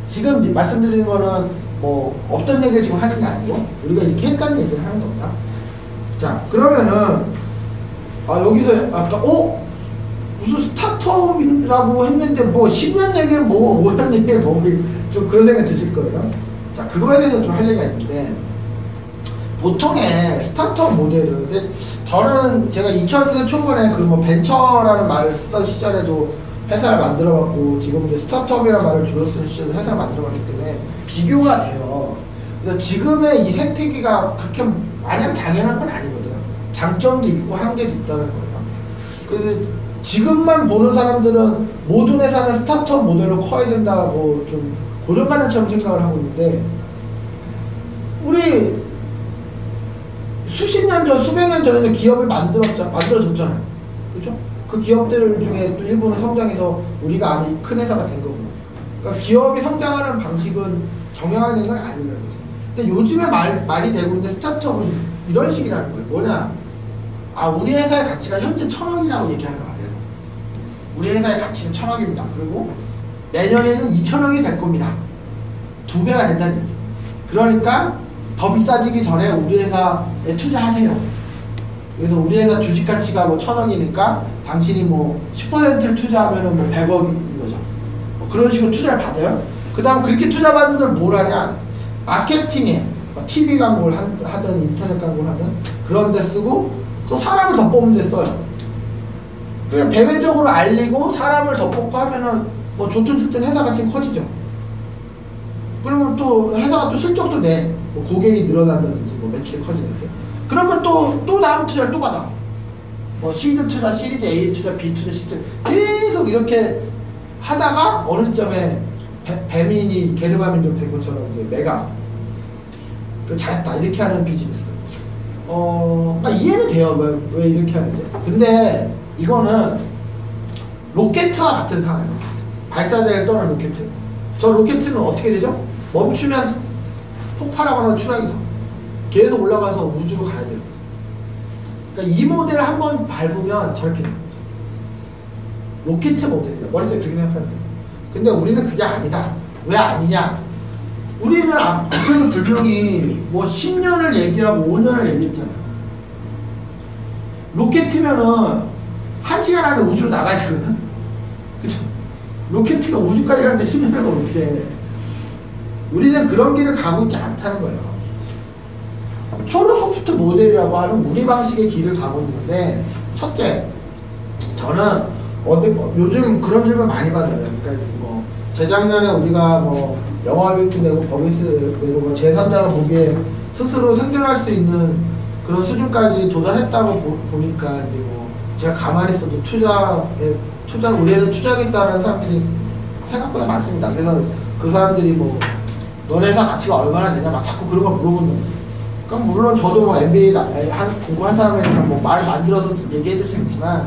Speaker 1: 지금 말씀드리는 거는 뭐 어떤 얘기를 지금 하는 게 아니고 우리가 이렇게 했다는 얘기를 하는 겁니다. 자, 그러면은 여기서 아까 무슨 스타트업이라고 했는데 뭐 10년 얘기를 5년 얘기를 좀 그런 생각이 드실 거예요. 자, 그거에 대해서 좀 할 얘기가 있는데, 보통의 스타트업 모델은, 저는 제가 2000년대 초반에 그 벤처라는 말을 쓰던 시절에도 회사를 만들어봤고, 지금 이제 스타트업이라는 말을 주로 쓰는 시절에 회사를 만들어봤기 때문에 비교가 돼요. 그래서 지금의 이 생태계가 그렇게 마냥 당연한 건 아니거든. 장점도 있고 한계도 있다는 거예요. 그래서 지금만 보는 사람들은 모든 회사는 스타트업 모델로 커야 된다고 좀 고정관념처럼 생각을 하고 있는데, 우리 수십 년 전, 수백 년 전에도 기업을 만들어졌잖아요. 그렇죠? 그 기업들 중에 또 일부는 성장해서 우리가 아는 큰 회사가 된 거고. 그러니까 기업이 성장하는 방식은 정형화된 건 아니라는 거죠. 근데 요즘에 말이 되고 있는 스타트업은 이런 식이라는 거예요. 뭐냐? 우리 회사의 가치가 현재 1000억이라고 얘기하는 거 아니에요. 우리 회사의 가치는 1000억입니다. 그리고 내년에는 2000억이 될 겁니다. 2배가 된다는 얘기죠. 그러니까 더 비싸지기 전에 우리 회사에 투자하세요. 그래서 우리 회사 주식 가치가 뭐 1000억이니까 당신이 뭐 10%를 투자하면은 뭐 100억인 거죠. 뭐 그런 식으로 투자를 받아요. 그 다음 그렇게 투자받은 걸 뭘 하냐? 마케팅에 뭐 TV 광고를 하든 인터넷 광고를 하든 그런 데 쓰고 또 사람을 더 뽑는 데 써요. 그냥 대외적으로 알리고 사람을 더 뽑고 하면은 뭐 좋든 싫든 회사 가치는 커지죠. 그러면 또 회사가 또 실적도 내. 뭐 고객이 늘어난다든지 뭐 매출이 커지는데. 그러면 또 다음 투자를 또 받아. 뭐 시드 투자, 시리즈 A 투자, B 투자, C 투자 계속 이렇게 하다가 어느 시점에 배민이 게르마민족 된 것처럼 이제 내가 잘했다 이렇게 하는 비즈니스. 이해는 돼요. 왜 이렇게 하는지. 근데 이거는 로켓과 같은 상황이에요. 발사대를 떠난 로켓. 저 로켓은 어떻게 되죠? 멈추면 폭발하거나 추락이죠. 계속 올라가서 우주로 가야 돼요. 그러니까 이 모델을 한번 밟으면 저렇게 됩니다. 로켓 모델이다. 머릿속에 그렇게 생각하면 돼요. 근데 우리는 그게 아니다. 왜 아니냐? 우리는 앞에는 분명히 뭐 10년을 얘기하고 5년을 얘기했잖아요. 로켓이면은 1시간 안에 우주로 나가야 되거든? 그쵸? 로켓가 우주까지 가는데 10년을 어떻게 해? 우리는 그런 길을 가고 있지 않다는 거예요. 초록 소프트 모델이라고 하는 우리 방식의 길을 가고 있는데, 첫째, 저는 요즘 그런 질문 많이 받아요. 그러니까 뭐 재작년에 우리가 뭐 영업이익도 내고 법인세 내고 뭐 제3자가 보기에 스스로 생존할 수 있는 그런 수준까지 도달했다고 보니까 이제 뭐 제가 가만히 있어도 우리에서 투자하겠다는 사람들이 생각보다 많습니다. 그래서 그 사람들이 뭐 너네 회사 가치가 얼마나 되냐 막 자꾸 그런 걸 물어본다. 그럼 물론 저도 뭐 MBA 공부한 사람이니까 뭐 말 만들어서 얘기해줄 수 있지만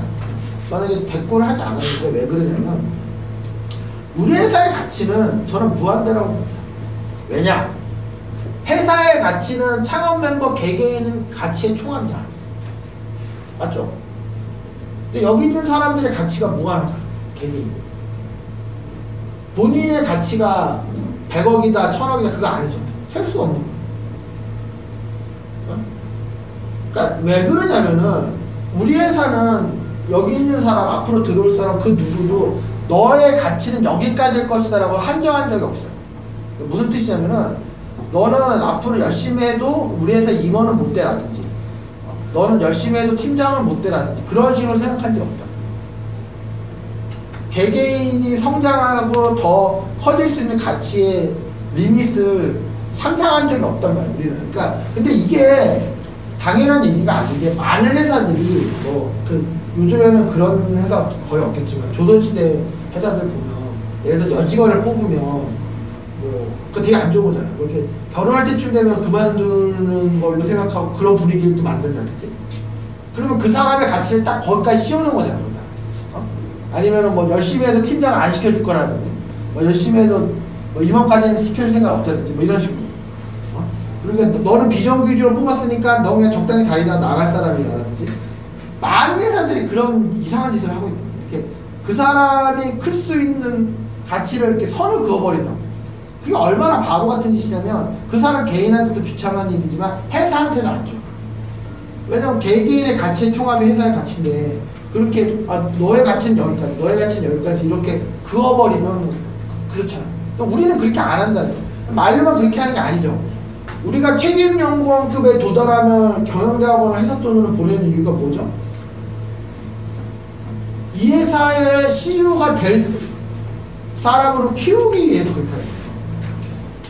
Speaker 1: 저는 이제 대꾸를 하지 않아요. 왜 그러냐면 우리 회사의 가치는 저는 무한대라고 봅니다. 왜냐? 회사의 가치는 창업 멤버 개개인 가치의 총합이잖아. 맞죠? 근데 여기 있는 사람들의 가치가 무한하잖아. 개개인. 본인의 가치가 100억이다, 1000억이다 그거 아니죠. 셀 수가 없는 거예요. 그러니까 왜 그러냐면은 우리 회사는 여기 있는 사람, 앞으로 들어올 사람 그 누구도 너의 가치는 여기까지일 것이다 라고 한정한 적이 없어요. 무슨 뜻이냐면은 너는 앞으로 열심히 해도 우리 회사 임원은 못 되라든지 너는 열심히 해도 팀장은 못 되라든지 그런 식으로 생각한 적이 없다. 개개인이 성장하고 더 커질 수 있는 가치의 리밋을 상상한 적이 없단 말이에요. 우리는. 그러니까 근데 이게 당연한 얘기가 아닌데 많은 회사들이 요즘에는 그런 회사 거의 없겠지만 조선시대 회사들 보면 예를 들어 여직원을 뽑으면 그거 되게 안 좋은 거잖아요. 이렇게 결혼할 때쯤 되면 그만두는 걸로 생각하고 그런 분위기를 또 만든다든지. 그러면 그 사람의 가치를 딱 거기까지 씌워놓은 거잖아요. 아니면은 뭐 열심히 해도 팀장을 안 시켜줄 거라든지, 뭐 열심히 해도 뭐 임원까지는 시켜줄 생각 없다든지, 뭐 이런 식으로. 그러니까 너는 비정규직으로 뽑았으니까 너 그냥 적당히 다니다 나갈 사람이라든지. 많은 회사들이 그런 이상한 짓을 하고 있는 거예요. 이렇게 그 사람이 클 수 있는 가치를 이렇게 선을 그어버린다고. 그게 얼마나 바보 같은 짓이냐면 그 사람 개인한테도 비참한 일이지만 회사한테도 안 좋아. 왜냐면 개개인의 가치의 총합이 회사의 가치인데 그렇게 너의 가치는 여기까지, 너의 가치는 여기까지 이렇게 그어버리면 그렇잖아. 우리는 그렇게 안 한다는 거예요. 말로만 그렇게 하는 게 아니죠. 우리가 책임연구원급에 도달하면 경영대학원을 회사 돈으로 보내는 이유가 뭐죠? 이 회사의 CEO가 될 사람으로 키우기 위해서 그렇게 하는 거예요.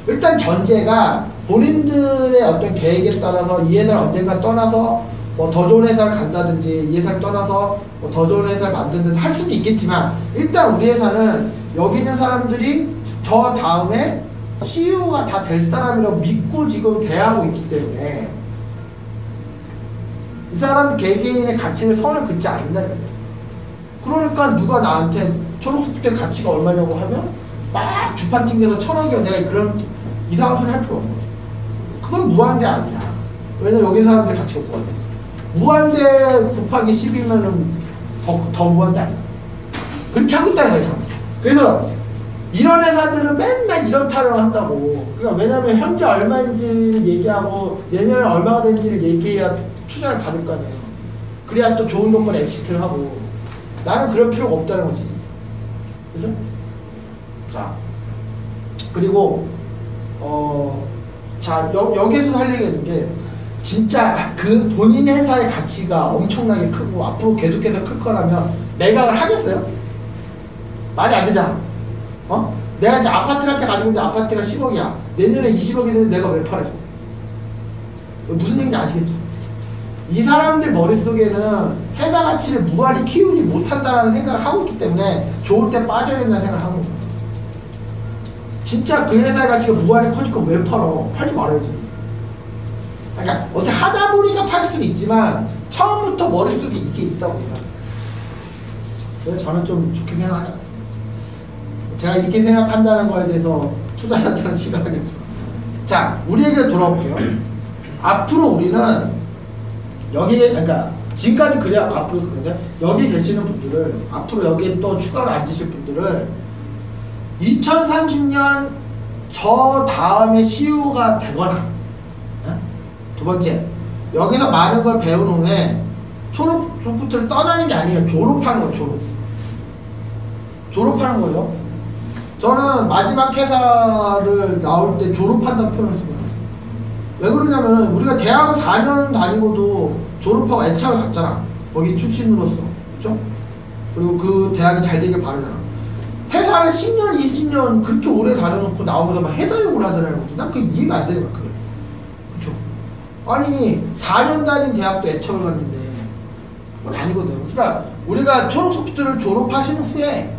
Speaker 1: 일단 전제가 본인들의 어떤 계획에 따라서 이 회사를 언젠가 떠나서 뭐 더 좋은 회사를 간다든지 이 회사를 떠나서 뭐 더 좋은 회사를 만든다든지 할 수도 있겠지만 일단 우리 회사는 여기 있는 사람들이 저 다음에 CEO가 다 될 사람이라고 믿고 지금 대하고 있기 때문에 이 사람 개개인의 가치를 선을 긋지 않는다는 거예요. 그러니까 누가 나한테 초록소프트의 가치가 얼마냐고 하면 막 주판 튕겨서 1000억이요. 내가 그런 이상한 소리 할 필요 없는 거죠. 그건 무한대 아니야. 왜냐면 여기 사람들 가치가 무한대. 무한대 곱하기 10이면은 더 무한대 아니야. 그렇게 하고 있다는 거예요. 그래서 이런 회사들은 맨날 이런 타령을 한다고. 그러니까 왜냐면 현재 얼마인지를 얘기하고 내년에 얼마가 되는지를 얘기해야 투자를 받을 거 아니에요. 그래야 또 좋은 동물 엑시트를 하고. 나는 그럴 필요가 없다는 거지. 그죠? 자, 그리고 자, 여기에서 할 얘기가 있는 게, 진짜 그 본인 회사의 가치가 엄청나게 크고 앞으로 계속해서 클 거라면 매각을 하겠어요? 말이 안 되잖아. 내가 이제 아파트를 한 채 가지고 있는데 아파트가 10억이야. 내년에 20억이 되는데 내가 왜 팔아줘? 무슨 얘기인지 아시겠죠? 이 사람들 머릿속에는 회사 가치를 무한히 키우지 못한다라는 생각을 하고 있기 때문에 좋을 때 빠져야 된다는 생각을 하는 거야. 진짜 그 회사의 가치가 무한히 커질 거 왜 팔어? 팔지 말아야지. 그러니까 어떻게 하다 보니까 팔 수는 있지만 처음부터 머릿속에 이게 있다고 생각해요. 그래서 저는 좀 좋게 생각하지 않습니다. 제가 이렇게 생각한다는 거에 대해서 투자자들은 싫어하겠죠. 자, 우리 얘기를 돌아볼게요. 앞으로 우리는 여기에, 그러니까 지금까지 그래야 앞으로 그런데 여기 계시는 분들을, 앞으로 여기에 또 추가로 앉으실 분들을 2030년 저 다음에 CEO가 되거나, 두 번째, 여기서 많은 걸 배운 후에 졸업 소프트를 떠나는 게 아니에요. 졸업하는 거예요. 졸업하는 거예요. 저는 마지막 회사를 나올 때 졸업한다는 표현을 쓰고 있어요. 왜 그러냐면 우리가 대학을 4년 다니고도 졸업하고 애착을 갖잖아. 거기 출신으로서. 그렇죠? 그리고 그 대학이 잘 되길 바라잖아. 회사를 10년, 20년 그렇게 오래 다녀놓고 나오면서 막 회사욕을 하더라는 거죠. 난 그게 이해가 안 되는 거야, 그게. 그렇죠? 아니 4년 다닌 대학도 애착을 갖는데 그건 아니거든. 그러니까 우리가 초록소프트를 졸업하신 후에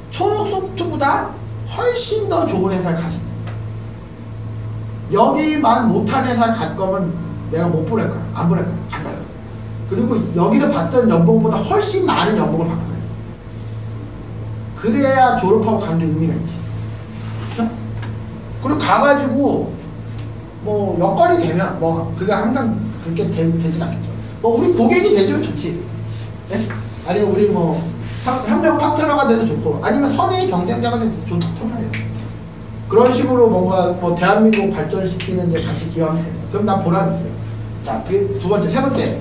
Speaker 1: 초록소프트보다 훨씬 더 좋은 회사를 가세요. 여기만 못한 회사를 갈 거면 내가 못 보낼 거야. 안 보낼 거야. 가지 말고. 그리고 여기서 받던 연봉보다 훨씬 많은 연봉을 받는 거야. 그래야 졸업하고 간 게 의미가 있지. 그렇죠? 그리고 가가지고 뭐 여건이 되면 뭐 그게 항상 그렇게 되진 않겠죠. 뭐 우리 고객이 되면 좋지. 네? 아니면 우리 뭐 협력 파트너가 돼도 좋고, 아니면 선의 경쟁자가 돼도 좋단 말이에요. 그런 식으로 뭔가 뭐 대한민국 발전시키는데 같이 기여하면 돼요. 그럼 난 보람이 있어요. 자, 그 두 번째, 세 번째,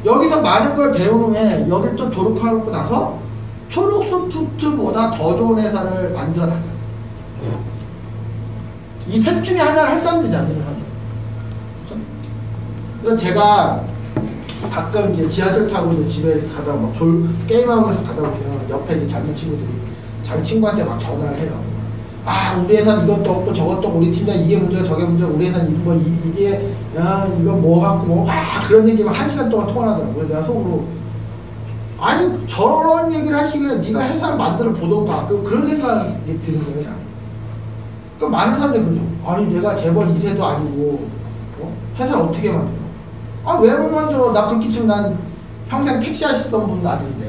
Speaker 1: 여기서 많은 걸 배운 후에 여길 또 졸업하고 나서 초록소프트보다 더 좋은 회사를 만들어 달라. 이 셋 중에 하나를 할 사람 되지 않는 사람. 그래서 제가 가끔 이제 지하철 타고 이제 집에 가다가 막 게임하면서 가다 보면 옆에 이제 젊은 친구들이 자기 친구한테 막 전화를 해요. 아, 우리 회사는 이것도 없고 저것도 없고 우리 팀장 이게 문제야 저게 문제야 우리 회사는 뭐 이게 야 이건 뭐 갖고 뭐 그런 얘기만 1시간 동안 통화하더라고요. 내가 속으로 아니 저런 얘기를 할 시기에 네가 회사를 만들어 보던가 그런 생각이 드는 거예요. 그럼 많은 사람들이 그러죠. 아니 내가 재벌 2세도 아니고 회사를 어떻게 만들어? 아, 왜 못 만들어? 나 그렇게 치면 난 평생 택시 하시던 분도 아닌데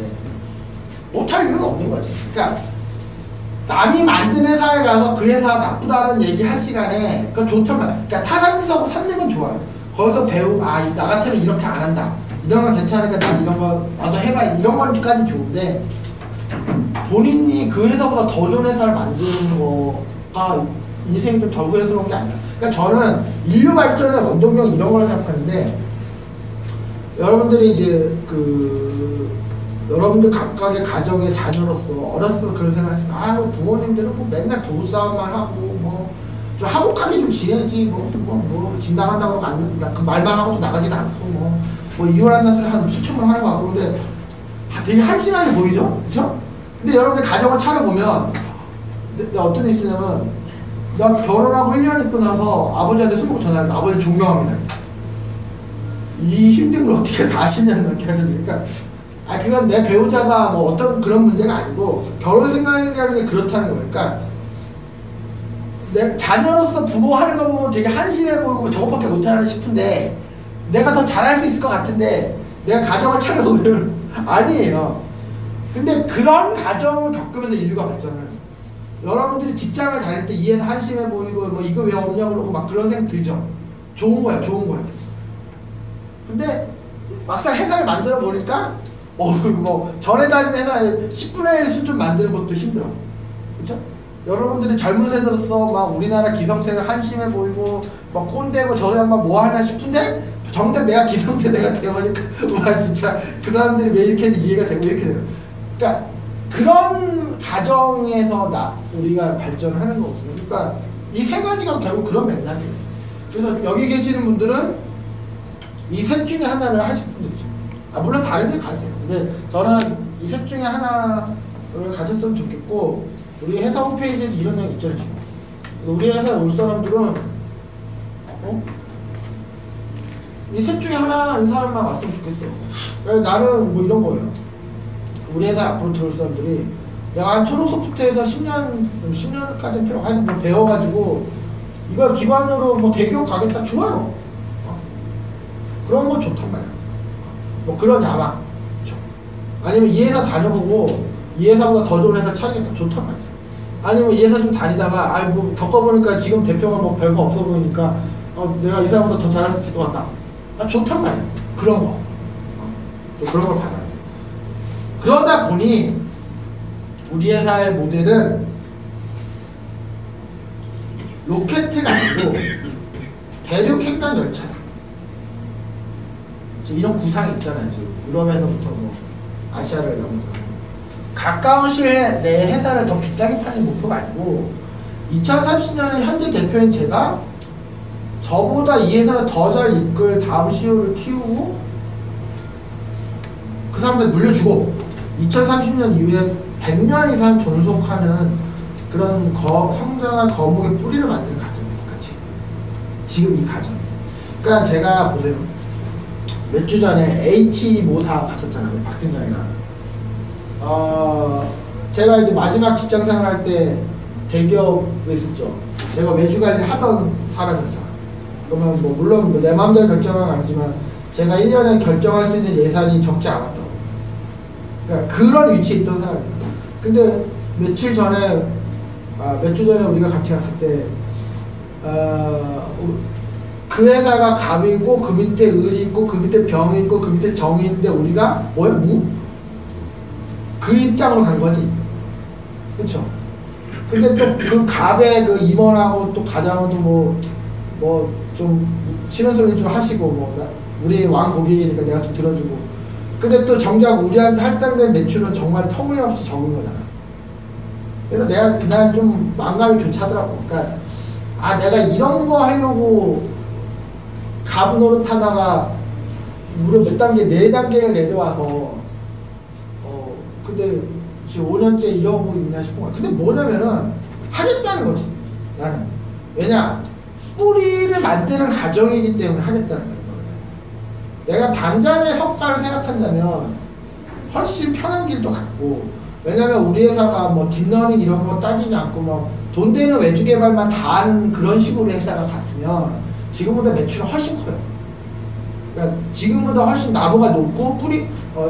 Speaker 1: 못할 이유는 없는 거지. 그러니까 남이 만든 회사에 가서 그 회사가 나쁘다는 얘기 할 시간에 그건 좋단 말이야. 그러니까 타산지석으로 삼는 건 좋아요. 거기서 배우고 나 같으면 이렇게 안 한다. 이런 건 괜찮으니까 난 이런 거 나도 해봐야 이런 건까지 좋은데 본인이 그 회사보다 더 좋은 회사를 만드는 거가 인생이 좀 더 후회스러운 게 아니야. 그러니까 저는 인류 발전의 원동력 이런 걸 생각하는데 여러분들이 이제 여러분들 각각의 가정의 자녀로서 어렸을 때 그런 생각을 했어요. 아, 부모님들은 뭐 맨날 부부싸움만 하고 뭐 좀 화목하게 좀 지내지 집 나간다고 그 말만 하고도 나가지도 않고 뭐 이혼한다는 소리 한 수천 번 하는 거 같고 근데 되게 한심하게 보이죠? 그쵸? 근데 여러분들 가정을 차려보면 내가 어떤 일이 있으냐면 나 결혼하고 1년 있고 나서 아버지한테 술 먹고 전화했는데 아버지 존경합니다. 이 힘든 걸 어떻게 40년 넘게 하셨습니까? 그건 내 배우자가 뭐 어떤 그런 문제가 아니고 결혼 생각이라는 게 그렇다는 거예요. 그러니까 내 자녀로서 부모 하는 거 보면 되게 한심해 보이고 저것밖에 못하나 싶은데 내가 더 잘할 수 있을 것 같은데 내가 가정을 차려보면 아니에요. 근데 그런 가정을 겪으면서 인류가 발전해요. 여러분들이 직장을 다닐 때 이해해서 한심해 보이고 뭐 이거 왜 없냐고 그러고 막 그런 생각 들죠. 좋은 거야. 근데 막상 회사를 만들어 보니까 뭐 전에 다니는 회사에 10분의 1 수준 만드는 것도 힘들어. 그렇죠? 여러분들이 젊은 세대로서 막 우리나라 기성세대 한심해 보이고 막 꼰대고 저 양반 뭐 하냐 싶은데 정작 내가 기성세대가 되어보니까 와 진짜 그 사람들이 왜 이렇게 이해가 되고 이렇게 돼요. 그러니까 그런 가정에서 우리가 발전하는 거거든요. 그러니까 이 세 가지가 결국 그런 맥락이에요. 그래서 여기 계시는 분들은 이 셋 중에 하나를 하실 분들이죠. 물론 다른 게 가세요. 근데 저는 이 셋 중에 하나를 가졌으면 좋겠고, 우리 회사 홈페이지에 이런 내용 있잖아요. 지금. 우리 회사에 올 사람들은 이 셋 중에 하나인 사람만 왔으면 좋겠어. 그래서 나는 뭐 이런 거예요. 우리 회사 앞으로 들어올 사람들이 내가 한 초록소프트에서 10년까지는 필요 하여튼 뭐 배워가지고 이걸 기반으로 뭐 대기업 가겠다. 좋아요. 그런 거 좋단 말이야. 뭐 그런 야망. 아니면 이 회사 다녀보고 이 회사보다 더 좋은 회사 차리겠다. 좋단 말이야. 아니면 이 회사 좀 다니다가 뭐 겪어보니까 지금 대표가 뭐 별거 없어 보이니까 내가 이 사람보다 더 잘할 수 있을 것 같다. 좋단 말이야. 그런 거. 그런 걸 받아야 돼. 그러다 보니 우리 회사의 모델은 로켓가 아니고 대륙 횡단 열차다. 이런 구상이 있잖아요. 지금 유럽에서부터 뭐 아시아를 넘어가 가까운 시일 내 회사를 더 비싸게 파는 목표가 아니고 2030년에 현재 대표인 제가 저보다 이 회사를 더 잘 이끌 다음 CEO를 키우고 그 사람들 물려주고 2030년 이후에 100년 이상 존속하는 그런 성장할 거목의 뿌리를 만드는 과정이니까 지금 이 과정이에요. 그러니까 제가 보세요. 몇 주 전에 H모사 갔었잖아요. 박팀장이랑. 제가 이제 마지막 직장생활 할 때 대기업에 있었죠. 제가 외주관리를 하던 사람이었잖아. 그러면 뭐 물론 내 마음대로 결정은 아니지만 제가 1년에 결정할 수 있는 예산이 적지 않았다고. 그러니까 그런 위치에 있던 사람이에요. 근데 몇 주 전에 우리가 같이 갔을 때 그 회사가 갑이고 그 밑에 을이 있고 그 밑에 병이 있고 그 밑에 정이 있는데 우리가 뭐야? 그 입장으로 간 거지. 그쵸? 근데 또 그 갑의 그 임원하고 또 과장도 뭐 좀 싫은 소리 좀 하시고 우리 왕 고객이니까 내가 좀 들어주고. 근데 또 정작 우리한테 할당된 매출은 정말 터무니없이 적은 거잖아. 그래서 내가 그날 좀 마음감이 교차하더라고. 그러니까 내가 이런 거 하려고 갑 노릇하다가 무려 몇 단계 4단계를 내려와서 근데 지금 5년째 이러고 있냐 싶은 거야. 근데 뭐냐면은 하겠다는 거지. 나는 왜냐 뿌리를 만드는 과정이기 때문에 하겠다는 거야. 내가 당장의 성과를 생각한다면 훨씬 편한 길도 같고, 왜냐면 우리 회사가 뭐 딥러닝 이런 거 따지지 않고 뭐 돈 되는 외주 개발만 다 하는 그런 식으로 회사가 갔으면 지금보다 매출은 훨씬 커요. 그러니까 지금보다 훨씬 나무가 높고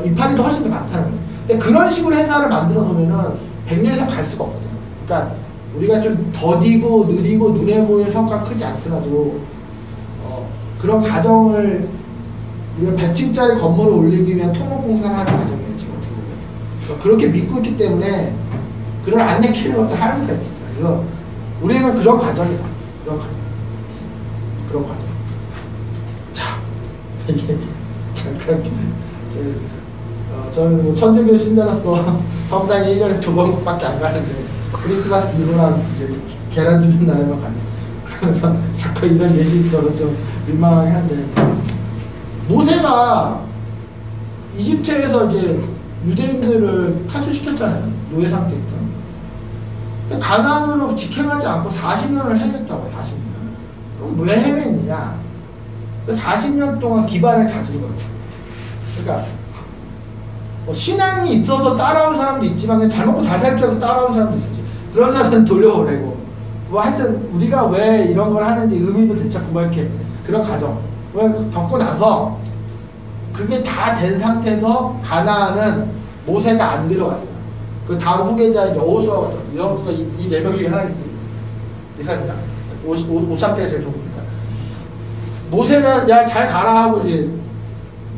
Speaker 1: 이파리도 훨씬 더 많다는 거예요. 근데 그런 식으로 회사를 만들어 놓으면은 100년 이상 갈 수가 없거든요. 그러니까 우리가 좀 더디고 느리고 눈에 보이는 성과가 크지 않더라도 그런 과정을 우리가 100층짜리 건물을 올리기 위한 토목공사를 하는 과정이에요. 지금 어떻게 보면. 그렇게 믿고 있기 때문에 그걸 안 내키는 것도 하는 거예요. 진짜. 그래서 우리는 그런 과정이다. 그런 과정. 자, 이게 잠깐 저는 뭐 천주교 신자로서 성당에 1년에 2번밖에 안 가는데 크리스마스 이브랑 이제 계란 주는 날에만 가요. 그래서 자꾸 이런 예시 있어서 좀 민망하긴 한데, 모세가 이집트에서 이제 유대인들을 탈출시켰잖아요. 노예 상태에 있던. 가나안으로 직행하지 않고 40년을 헤맸다고요. 40년. 그럼 왜 헤맸느냐? 40년 동안 기반을 다진 거예요. 그러니까 뭐 신앙이 있어서 따라온 사람도 있지만 그냥 잘 먹고 잘 살 줄 알고 따라온 사람도 있었지. 그런 사람은 돌려보내고 뭐 하여튼 우리가 왜 이런 걸 하는지 의미도 되찾고 뭐 이렇게 그런 과정 을 겪고 나서 그게 다 된 상태에서 가나안은 모세가 안 들어갔어요. 그 다음 후계자 여호수아가 이 4명 중에 하나겠지. 이 사람이다. 53대가 제일 좋으니까. 모세는 야 잘 가라 하고 이제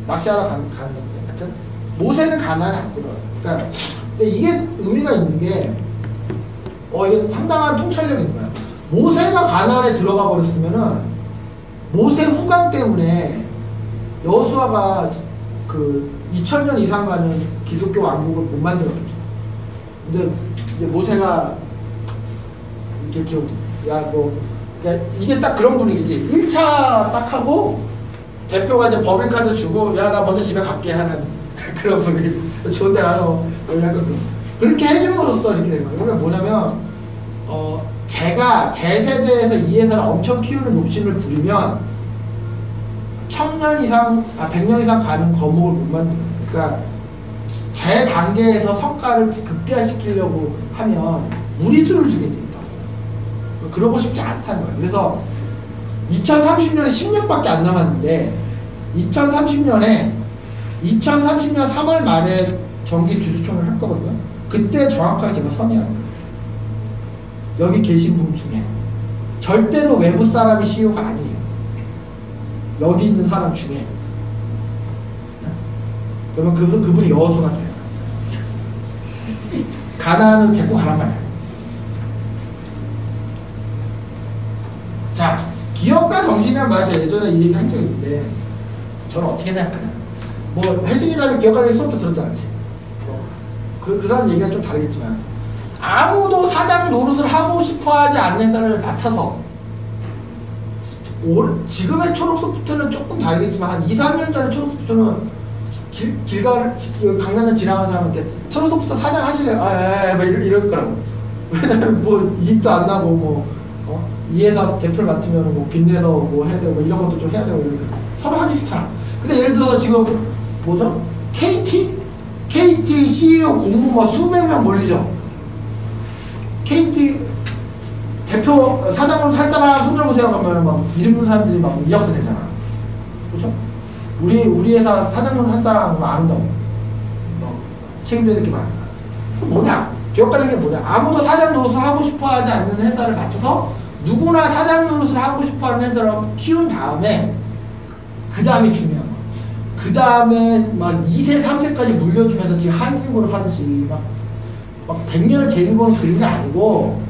Speaker 1: 낚시하러 가는 건데, 하여튼 모세는 가나안에 안 들어갔어요. 그러니까 근데 이게 의미가 있는 게 이게 상당한 통찰력이 있는 거야. 모세가 가나안에 들어가 버렸으면은 모세 후광 때문에 여호수아가 그 2000년 이상 가는 기독교 왕국을 못 만들었겠죠. 근데 이제 모세가 이렇게 좀, 야, 뭐, 그러니까 이게 딱 그런 분위기지. 1차 딱 하고, 대표가 이제 법인카드 주고, 야, 나 먼저 집에 갈게 하는 그런 분위기. 좋은데 가서, 약간 그렇게 해줌으로써 이렇게 된 거예요. 그게 뭐냐면, 제가 제 세대에서 이 회사를 엄청 키우는 욕심을 부리면, 1000년 이상, 100년 이상 가는 거목을 못 만들어요. 그러니까, 제 단계에서 성과를 극대화시키려고 하면, 무리수를 주게 된다. 그러고 싶지 않다는 거예요. 그래서 2030년에 10년밖에 안 남았는데 2030년 3월 말에 정기 주주총회를 할 거거든요. 그때 정확하게 제가 선의하는 거예요. 여기 계신 분 중에 절대로 외부 사람이 CEO가 아니에요. 여기 있는 사람 중에. 그러면 그분이 여호수아가 돼요. 가나안을 데리고 가란 말이에요. 자, 기업가 정신이란 말 제가 예전에 이 얘기 한 적이 있는데 저는 어떻게 생각하냐. 뭐 혜승이가 기업가 수업도 들었잖아요. 그 사람 얘기가 좀 다르겠지만 아무도 사장 노릇을 하고 싶어하지 않는 회사를 맡아서 지금의 초록소프트는 조금 다르겠지만 한 2-3년 전에 초록소프트는 강남을 지나간 사람한테 초록소프트 사장 하실래요? 뭐 이럴 거라고. 왜냐면 뭐 이익도 안 나고 뭐 이 회사 대표를 맡으면 뭐 빚내서 뭐 해야 되고 뭐 이런 것도 좀 해야 되고 이러니까 서로 하기 싫잖아. 근데 예를 들어서 지금 뭐죠? KT CEO 공무 뭐 수백 명 몰리죠. KT 대표 사장으로 살 사람 손 들어보세요 하면 막 이름 있는 사람들이 막 이력서 내잖아. 그렇죠? 우리 회사 사장으로 할 사람 아름다워. 책임져야 될 게 많아. 뭐냐? 기업가적인 게 뭐냐? 아무도 사장 노릇을 하고 싶어하지 않는 회사를 맡아서 누구나 사장 노릇을 하고 싶어하는 회사를 키운 다음에 그 다음에 중요한 거. 그 다음에 막 2세 3세까지 물려주면서 지금 한진고를 하듯이 막 100년을 재미보는 그런 게 아니고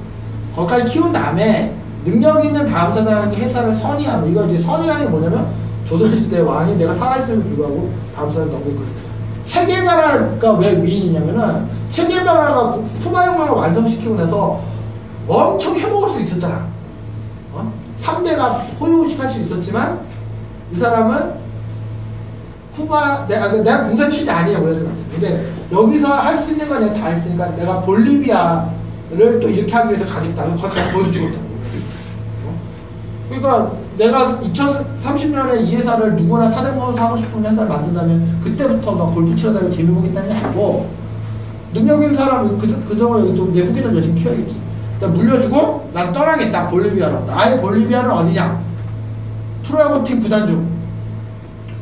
Speaker 1: 거기까지 키운 다음에 능력 있는 다음 사장에게 회사를 선의하는, 이거 이제 선의라는 게 뭐냐면 조선시대 왕이 내가 살아있음을 불구하고 다음 사람을 넘길 거예요. 체계바라가 왜 위인이냐면은 체계바라가 쿠바 혁명을 완성시키고 나서 엄청 해먹을 수 있었잖아. 3대가 호요식할 수 있었지만 이 사람은 쿠바 내가 공산 취재 아니에요. 근데 여기서 할 수 있는 건 내가 다 했으니까 내가 볼리비아를 또 이렇게 하기 위해서 가겠다. 거기서 죽었다. 그러니까 내가 2030년에 이 회사를 누구나 사장으로 하고 싶은 회사를 만든다면 그때부터 막 골프 치러 다니고 재미 보겠다는 게 아니고 능력 있는 사람 그저거 여기 또 내 후계자를 열심히 키워야겠지. 나 물려주고 난 떠나겠다. 볼리비아로. 나의 볼리비아는 어디냐? 프로야구팀 구단주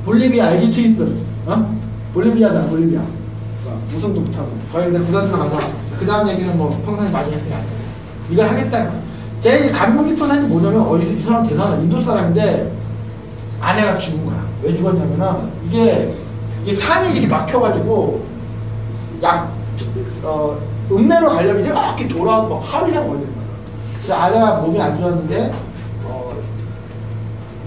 Speaker 1: 볼리비아 LG 트윈스. 볼리비아잖아. 볼리비아. 우승도 못하고 거기 내 구단주로 가서 그 다음 얘기는 뭐 평상시 많이 했으니까 이걸 하겠다는 거야. 제일 감명 깊은 사람이 뭐냐면 이 사람 대단한 인도 사람인데 아내가 죽은 거야. 왜 죽었냐면은 이게 산이 이렇게 막혀가지고 읍내로 가려면 이렇게 돌아와서 막 하루 이상 걸리는 거야. 그래서 아내가 몸이 안 좋았는데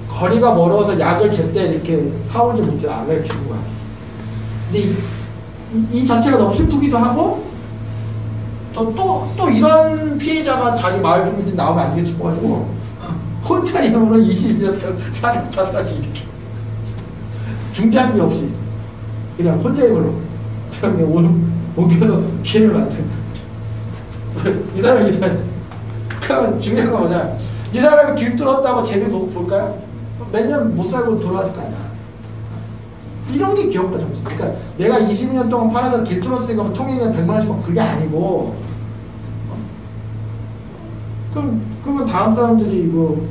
Speaker 1: 거리가 멀어서 약을 제때 이렇게 사오지 못해 아내가 죽은 거야. 근데 이 자체가 너무 슬프기도 하고 또 이런 피해자가 자기 마을 주민들이 나오면 안 되겠지 싶어가지고 혼자 이름으로 20년 동안 산을 파싸지 이렇게 중장비 없이 그냥 혼자 이걸로 그냥 옮겨서 길을 만든 이 사람이 그러면 중요한 건 뭐냐, 이 사람이 길 뚫었다고 재미 볼까요? 몇 년 못 살고 돌아왔을 거 아니야. 이런 게 기업가 정신. 그러니까 내가 20년 동안 팔아서 길 뚫었으니까 통행료 100만 원씩 받고 그게 아니고 그러면 다음 사람들이 뭐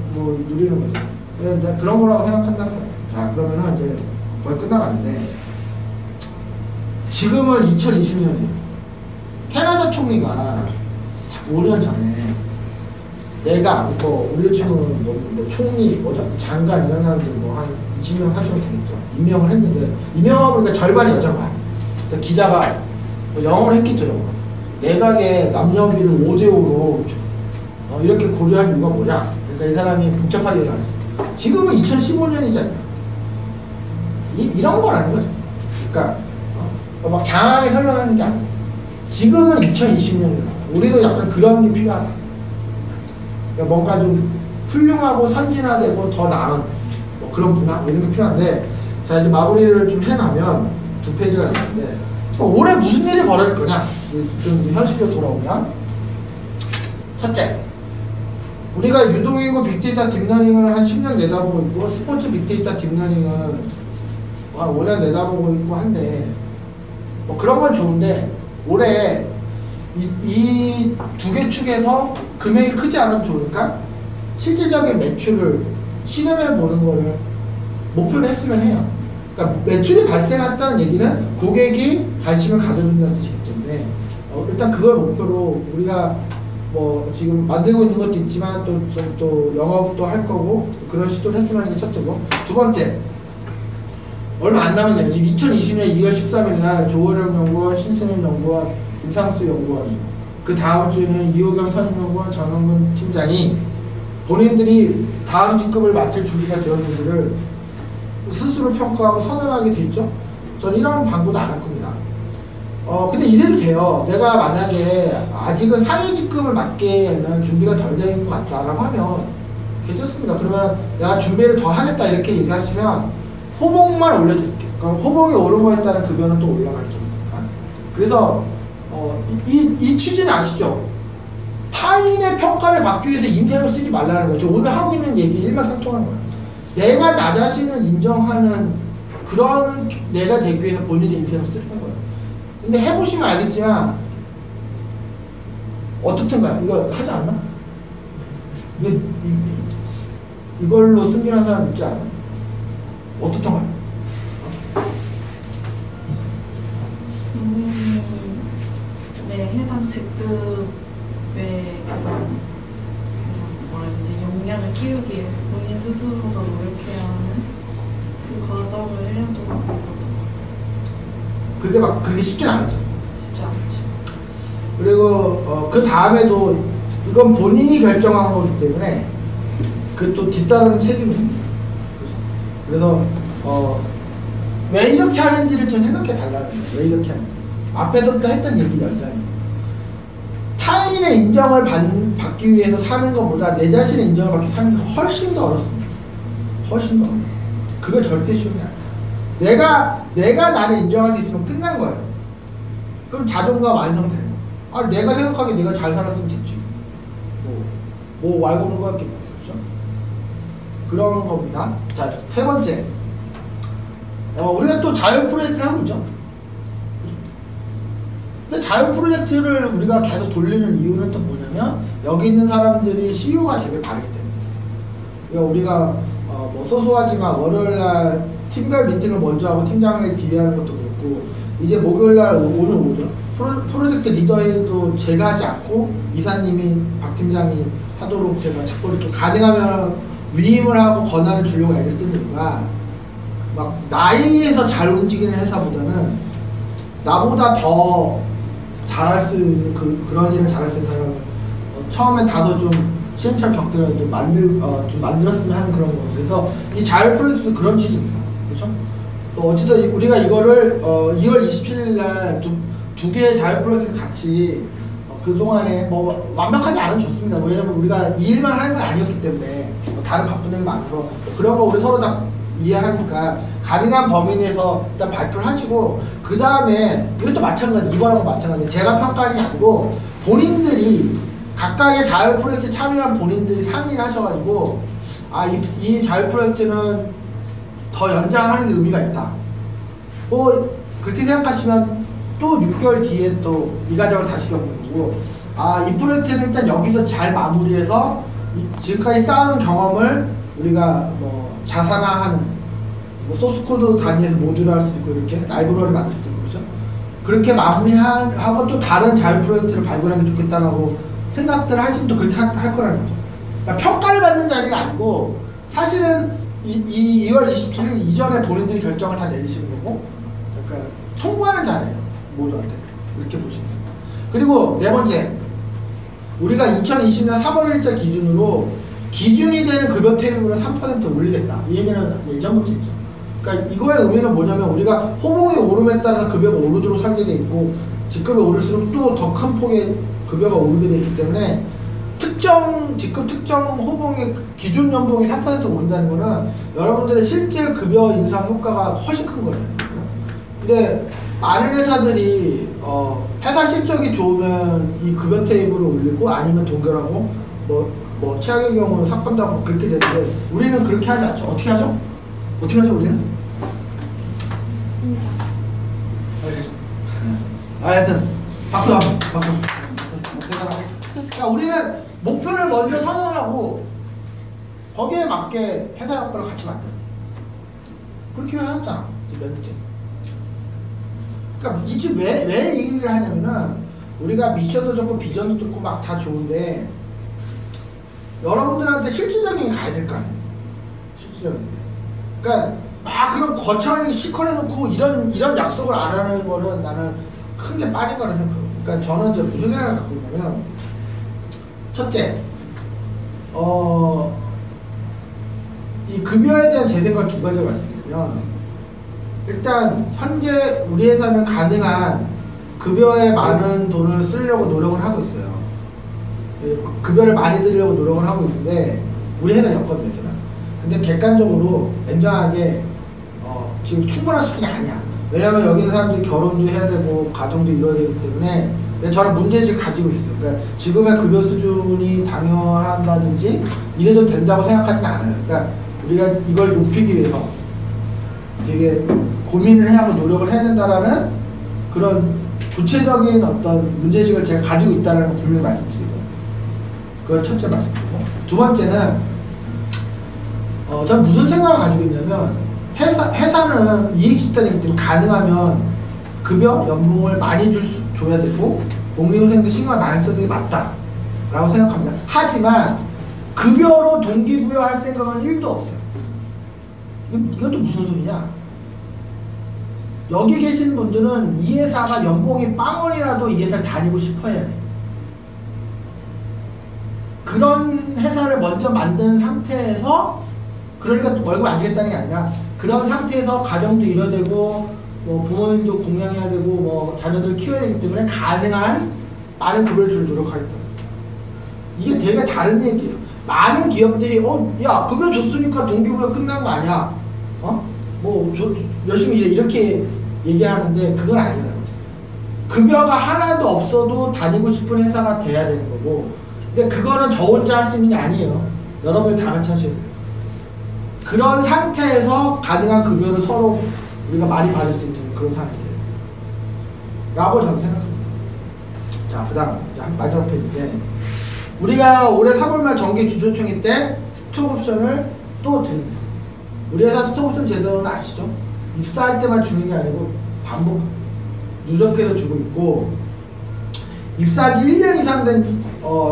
Speaker 1: 누리는 거죠. 내가 그런 거라고 생각한다는 거예요. 자, 그러면은 이제 거의 끝나가는데 지금은 2020년이에요. 캐나다 총리가 5년 전에 내가 우리 친구는 뭐 총리, 장관 이런 사람들 한 20명, 30명 되겠죠. 임명을 했는데 임명하고 보니까 절반이 여자가. 기자가 영어를 했겠죠. 영어. 내각의 남녀비를 5대5로 이렇게 고려할 이유가 뭐냐. 그러니까 이 사람이 복잡하게 얘기했어요. 지금은 2015년이잖아요. 이런 거라는 거죠. 그러니까 막 장황하게 설명하는 게 아니고 지금은 2020년이라 우리도 약간 그런 게 필요하다. 그러니까 뭔가 좀 훌륭하고 선진화되고 더 나은 뭐 그런 문화 뭐 이런 게 필요한데, 자 이제 마무리를 좀 해나면 2페이지가 남았는데 올해 무슨 일이 벌어질 거냐, 좀 현실로 돌아오면 첫째, 우리가 유동인구 빅데이터 딥러닝을 한 10년 내다보고 있고 스포츠 빅데이터 딥러닝은 한 5년 내다보고 있고 한데 뭐 그런 건 좋은데 올해 이 두 개 축에서 금액이 크지 않아도 좋으니까 실질적인 매출을 실현해 보는 거를 목표로 했으면 해요. 그러니까 매출이 발생했다는 얘기는 고객이 관심을 가져준다는 뜻이기 때문에 일단 그걸 목표로 우리가 뭐 지금 만들고 있는 것도 있지만 또 영업도 할 거고 그런 시도를 했으면 하는 게 첫째고, 두 번째, 얼마 안 남았네요. 지금 2020년 2월 13일 날 조호령 연구원, 신승현 연구원, 김상수 연구원이, 그 다음 주에는 이호경 선임연구원, 전원근 팀장이 본인들이 다음 직급을 맡을 준비가 되었는지를 스스로 평가하고 선언하게 돼 있죠. 저는 이런 광고도 안 할 겁니다. 근데 이래도 돼요. 내가 만약에 아직은 상위 직급을 맡기에는 준비가 덜 된 것 같다라고 하면 괜찮습니다. 그러면 내가 준비를 더 하겠다 이렇게 얘기하시면 호봉만 올려드릴게요. 그럼 호봉이 오른 거에 따른 급여는 또 올라갈 테니까. 그래서 이 취지는 아시죠? 타인의 평가를 받기 위해서 인생을 쓰지 말라는 거죠. 오늘 하고 있는 얘기 일맥상통한 거예요. 내가 나 자신을 인정하는 그런 내가 되기 위해서 본인의 인생을 쓰는 거예요. 근데 해보시면 알겠지만 어떻든가요? 이거 하지 않나? 이걸로 승진한 사람 있지 않나? 어떻든가요?
Speaker 2: 본인이 해당 직급의 그런 뭐라든지 역량을 키우기 위해서 본인 스스로가 노력해야 하는 그 과정을 1년 동안 배웠던
Speaker 1: 그게 쉽진 않았죠.
Speaker 2: 쉽지 않죠.
Speaker 1: 그리고 그 다음에도 이건 본인이 결정한 거기 때문에 그 또 뒤따르는 책임이 있습니다. 그래서 왜 이렇게 하는지를 좀 생각해 달라는 거예요. 왜 이렇게 하는지. 앞에서부터 했던 얘기 연장이에요. 타인의 인정을 받기 위해서 사는 것보다 내 자신의 인정을 받기 위해서 사는 게 훨씬 더 어렵습니다. 훨씬 더 어렵습니다. 그게 절대 쉬운 게 아니에요. 내가 나를 인정할 수 있으면 끝난 거예요. 그럼 자존감 완성되는 거예요. 내가 생각하기에 내가 잘 살았으면 됐지. 뭐 왈가불 거 할게 그렇죠? 그런 겁니다. 자, 세 번째. 우리가 또 자연 프로젝트를 하고 있죠. 근데 자연 프로젝트를 우리가 계속 돌리는 이유는 또 뭐냐면 여기 있는 사람들이 CEO가 되길 바라기 때문에. 그러니까 우리가 뭐 소소하지만 월요일날 팀별 미팅을 먼저 하고 팀장을 뒤에하는 것도 그렇고, 이제 목요일날 오늘 오죠. 프로젝트 리더회의도 제가 하지 않고 이사님이 박 팀장이 하도록 제가 자꾸 이렇게 가능하면 위임을 하고 권한을 주려고 애를 쓰는 이유가, 막 나이에서 잘 움직이는 회사보다는 나보다 더 잘할 수 있는 그런 일을 잘할 수 있는 사람을 처음엔 다소 좀 시행착오 겪더라도 좀 만들었으면 하는 그런 거. 그래서 이 자율 프로젝트도 그런 취지입니다. 그렇죠? 또 어쨌든 우리가 이거를 2월 27일 날 두 개의 자율 프로젝트 같이 그동안에 뭐 완벽하지 않아도 좋습니다. 왜냐면 우리가 이 일만 하는 건 아니었기 때문에 다른 바쁜 일 많아서 그런 거 우리 서로 다 이해하니까 가능한 범위 내에서 일단 발표를 하시고, 그 다음에 이것도 마찬가지, 이번하고 마찬가지, 제가 평가하는 게 아니고 본인들이 각각의 자율 프로젝트에 참여한 본인들이 상의를 하셔가지고 이 자율 프로젝트는 더 연장하는 게 의미가 있다. 뭐 그렇게 생각하시면 또 6개월 뒤에 또 이 과정을 다시 겪는 거고, 이 프로젝트는 일단 여기서 잘 마무리해서 지금까지 쌓은 경험을 우리가 뭐 자산화하는, 뭐 소스코드 단위에서 모듈화 할 수도 있고 이렇게 라이브러리 만들 수도 있고 그렇죠? 그렇게 마무리하고 또 다른 자율 프로젝트를 발굴하는 게 좋겠다라고 생각들을 하시면 또 그렇게 할 거라는 거죠. 그러니까 평가를 받는 자리가 아니고 사실은 2월 27일 이전에 본인들이 결정을 다 내리시는 거고, 그러니까 통보하는 자리예요. 모두한테. 이렇게 보시면 됩니다. 그리고 네 번째, 우리가 2020년 3월 1일 기준으로 기준이 되는 급여 테이블을 3% 올리겠다. 이 얘기는 예전부터 있죠. 그러니까 이거의 의미는 뭐냐면 우리가 호봉이 오름에 따라서 급여가 오르도록 설계되어 있고 직급이 오를수록 또 더 큰 폭의 급여가 오르게 되어 있기 때문에 직급 특정 호봉의 기준 연봉이 3% 오른다는 거는 여러분들의 실제 급여 인상 효과가 훨씬 큰 거예요. 근데 많은 회사들이 회사 실적이 좋으면 이 급여 테이블을 올리고 아니면 동결하고 뭐 최악의 경우는 삭감도 하고 그렇게 되는데 우리는 그렇게 하지 않죠. 어떻게 하죠? 어떻게 하죠 우리는?
Speaker 2: 인상.
Speaker 1: 하여튼 박수 한번 박수. 대단하다. 그러니까 우리는 목표를 먼저 선언하고 거기에 맞게 회사 역할을 같이 만들어. 그렇게 해왔잖아 몇 년째. 그러니까 이 집 왜 이 얘기를 하냐면은 우리가 미션도 좋고 비전도 좋고 막 다 좋은데 여러분들한테 실질적인 게 가야 될 거 아니에요. 실질적인. 그러니까 막 그런 거창하게 시컬해놓고 이런 약속을 안 하는 거는 나는 큰 게 빠진 거라 생각해요. 그러니까 저는 이제 무슨 생각을 갖고 있냐면 첫째, 이 급여에 대한 제 생각을 두 가지를 말씀드리면 일단 현재 우리 회사는 가능한 급여에 많은 돈을 쓰려고 노력을 하고 있어요. 급여를 많이 드리려고 노력을 하고 있는데 우리 회사 여건 내서는. 근데 객관적으로 냉정하게 지금 충분한 수준이 아니야. 왜냐면 여기 있는 사람들이 결혼도 해야 되고 가정도 이뤄야 되기 때문에 저는 문제의식을 가지고 있어요. 그러니까 지금의 급여 수준이 당연하다든지 이래도 된다고 생각하지는 않아요. 그러니까 우리가 이걸 높이기 위해서 되게 고민을 해야 하고 노력을 해야 된다라는 그런 구체적인 어떤 문제의식을 제가 가지고 있다는 걸 분명히 말씀드리고 그걸 첫째 말씀드리고 두 번째는 저는 무슨 생각을 가지고 있냐면 회사는 이익 집단이기 때문에 가능하면 급여, 연봉을 많이 줘야 되고 복리후생도 신경을 많이 쓰는 게 맞다 라고 생각합니다. 하지만 급여로 동기부여할 생각은 1도 없어요. 이건 또 무슨 소리냐? 여기 계신 분들은 이 회사가 연봉이 빵원이라도 이 회사를 다니고 싶어 해야 돼. 그런 회사를 먼저 만든 상태에서 그러니까 월급 안 주겠다는 게 아니라 그런 상태에서 가정도 이뤄야 되고 뭐 부모님도 공양해야 되고 뭐 자녀들을 키워야 되기 때문에 가능한 많은 급여를 줄 노력하겠다. 이게 되게 다른 얘기예요. 많은 기업들이 야 급여 줬으니까 동기부여 끝난 거 아니야? 뭐 열심히 일해 이렇게 얘기하는데 그건 아니라는 거죠. 급여가 하나도 없어도 다니고 싶은 회사가 돼야 되는 거고 근데 그거는 저 혼자 할 수 있는 게 아니에요. 여러분이 다 같이 하셔야 돼요. 그런 상태에서 가능한 급여를 서로 우리가 많이 받을 수 있는 그런 상태라고 저는 생각합니다. 자, 그 다음 마지막 페이지인데 우리가 올해 3월 말 정기 주주총회 때 스톡옵션을 또 드립니다. 우리 회사 스톡옵션 제도는 아시죠? 입사할 때만 주는 게 아니고 반복 누적해서 주고 있고 입사한 지 1년 이상 된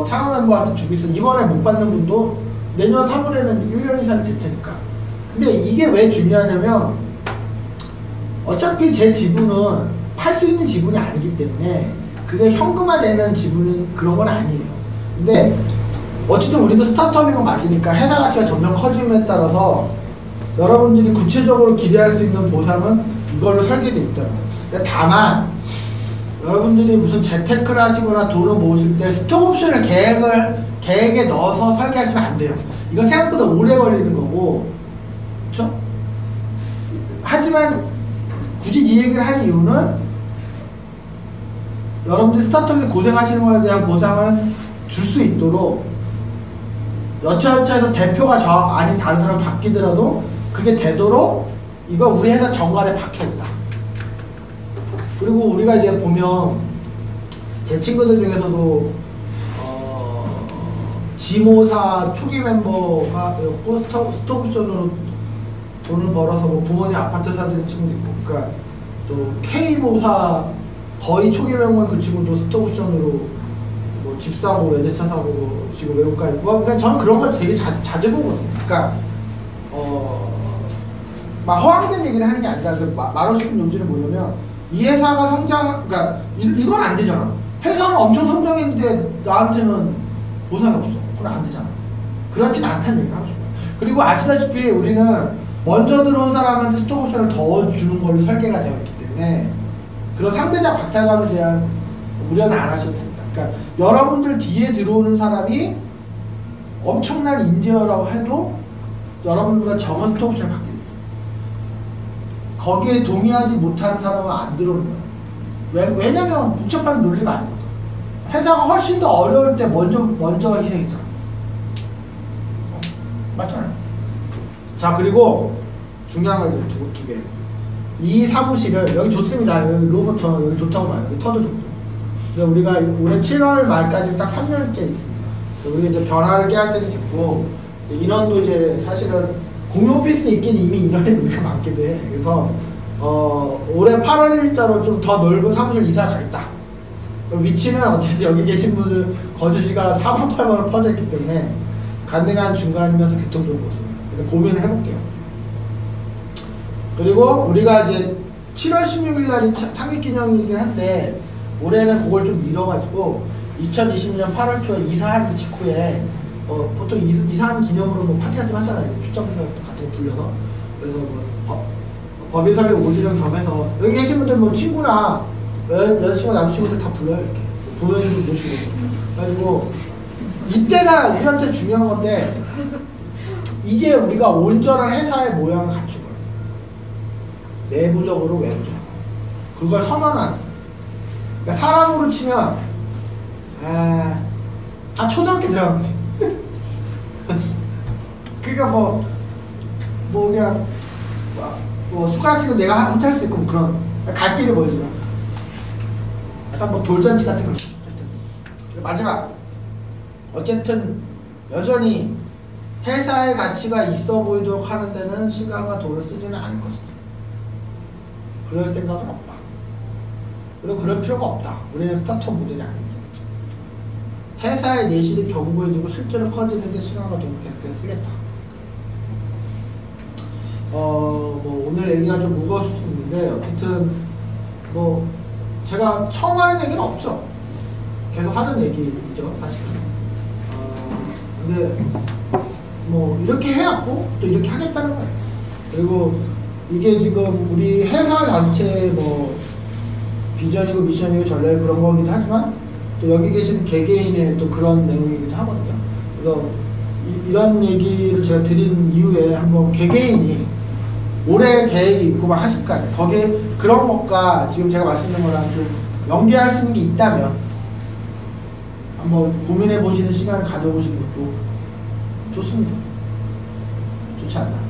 Speaker 1: 창업 멤버한테 주고 있어. 이번에 못 받는 분도 내년 3월에는 1년 이상 될 테니까. 근데 이게 왜 중요하냐면 어차피 제 지분은 팔 수 있는 지분이 아니기 때문에 그게 현금화되는 지분은 그런 건 아니에요. 근데 어쨌든 우리도 스타트업인 건 맞으니까 회사 가치가 점점 커짐에 따라서 여러분들이 구체적으로 기대할 수 있는 보상은 이걸로 설계되어 있다는 거예요. 다만 여러분들이 무슨 재테크를 하시거나 돈을 모으실 때 스톡옵션을 계획에 넣어서 설계하시면 안 돼요. 이건 생각보다 오래 걸리는 거고, 그렇죠? 하지만 굳이 이 얘기를 한 이유는 여러분들이 스타트업이 고생하시는 거에 대한 보상을 줄 수 있도록 여차여차해서 대표가 저 아닌 다른 사람 바뀌더라도 그게 되도록 이거 우리 회사 정관에 박혀있다. 그리고 우리가 이제 보면 제 친구들 중에서도 지모사 초기 멤버가 스톡옵션으로 돈을 벌어서 뭐 부모님 아파트 사드린 친구도 있고, 그러니까 또 K모사 거의 초기 멤버인 그 친구도 스톡옵션으로 뭐 집 사고 외제차 사고 지금 외국 가 있고, 그러니까 저는 그런 걸 되게 자주 보거든요. 그러니까 막 허황된 얘기를 하는 게 아니라 말하고 싶은 논지는 뭐냐면 이 회사가 성장, 그러니까 이건 안 되잖아. 회사는 엄청 성장했는데 나한테는 보상이 없어. 그건 안 되잖아. 그렇진 않다는 얘기를 하고 싶어요. 그리고 아시다시피 우리는 먼저 들어온 사람한테 스톡옵션 주는 걸로 설계가 되어 있기 때문에 그런 상대적 박탈감에 대한 우려는 안 하셔도 됩니다. 그러니까 여러분들 뒤에 들어오는 사람이 엄청난 인재어라고 해도 여러분들보다 적은 스톡옵션을 받게 돼요. 거기에 동의하지 못하는 사람은 안 들어오는 거예요. 왜냐면 복잡한 논리가 아니거든. 회사가 훨씬 더 어려울 때 먼저 희생했잖아. 맞잖아요. 자, 그리고 중요한 거 이제 두 개. 이 사무실을 여기 좋습니다. 여기 로봇 여기 좋다고 봐요. 여기 터도 좋고. 근데 우리가 올해 7월 말까지 딱 3년째 있습니다. 우리가 이제 변화를 깨할 때도 됐고, 인원도 이제 사실은 공유 오피스에 있긴 이미 인원이 우리가 많게 돼. 그래서 올해 8월 1일자로 좀 더 넓은 사무실 이사 가겠다. 위치는 어쨌든 여기 계신 분들 거주지가 4번 8번으로 퍼져 있기 때문에 가능한 중간이면서 교통 좋은 곳으로 고민을 해볼게요. 그리고 우리가 이제 7월 16일 날이 창립기념이긴 한데 올해는 그걸 좀 미뤄가지고 2020년 8월 초에 이사하는 직후에 보통 이사한 기념으로 뭐 파티 같은 거 하잖아요. 출장 같은 거 불려서. 그래서 뭐 법인설계 오시령 겸해서 여기 계신 분들 뭐 친구나 여자친구 남친구들 다 불러요. 이렇게 부모님도 모시고. 그래가지고 이때가 우리한테 중요한 건데 이제 우리가 온전한 회사의 모양을 갖춘 거예요. 내부적으로 외부적으로 그걸 선언하는. 그러니까 사람으로 치면 초등학교 들어간 거지. 그러니까 뭐 그냥 뭐 숟가락질은 내가 못할 수 있고 뭐 그런 갈 길이 멀지만 약간 뭐 돌잔치 같은 거. 마지막 어쨌든 여전히 회사의 가치가 있어 보이도록 하는 데는 시간과 돈을 쓰지는 않을 것이다. 그럴 생각은 없다. 그리고 그럴 필요가 없다. 우리는 스타트업 모델이 아니기 때문에 회사의 내실을 견고해지고 실제로 커지는데 시간과 돈을 계속해서 쓰겠다. 뭐 오늘 얘기가 좀 무거웠을 수 있는데 어쨌든 뭐 제가 처음 하는 얘기는 없죠. 계속 하던 얘기죠, 사실. 근데 뭐 이렇게 해왔고 또 이렇게 하겠다는 거예요. 그리고 이게 지금 우리 회사 전체 뭐 비전이고 미션이고 전략 그런 거기도 하지만 또 여기 계신 개개인의 또 그런 내용이기도 하거든요. 그래서 이런 얘기를 제가 드린 이후에 한번 개개인이 올해 계획이 있고 막 하실 거 아니에요. 거기에 그런 것과 지금 제가 말씀드린 거랑 좀 연계할 수 있는 게 있다면 한번 고민해 보시는 시간을 가져보시는 것도 좋습니다. 좋지 않나.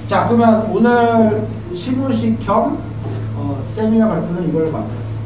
Speaker 1: 자, 그러면 오늘 시무식 겸 세미나 발표는 이걸 마무리하겠습니다.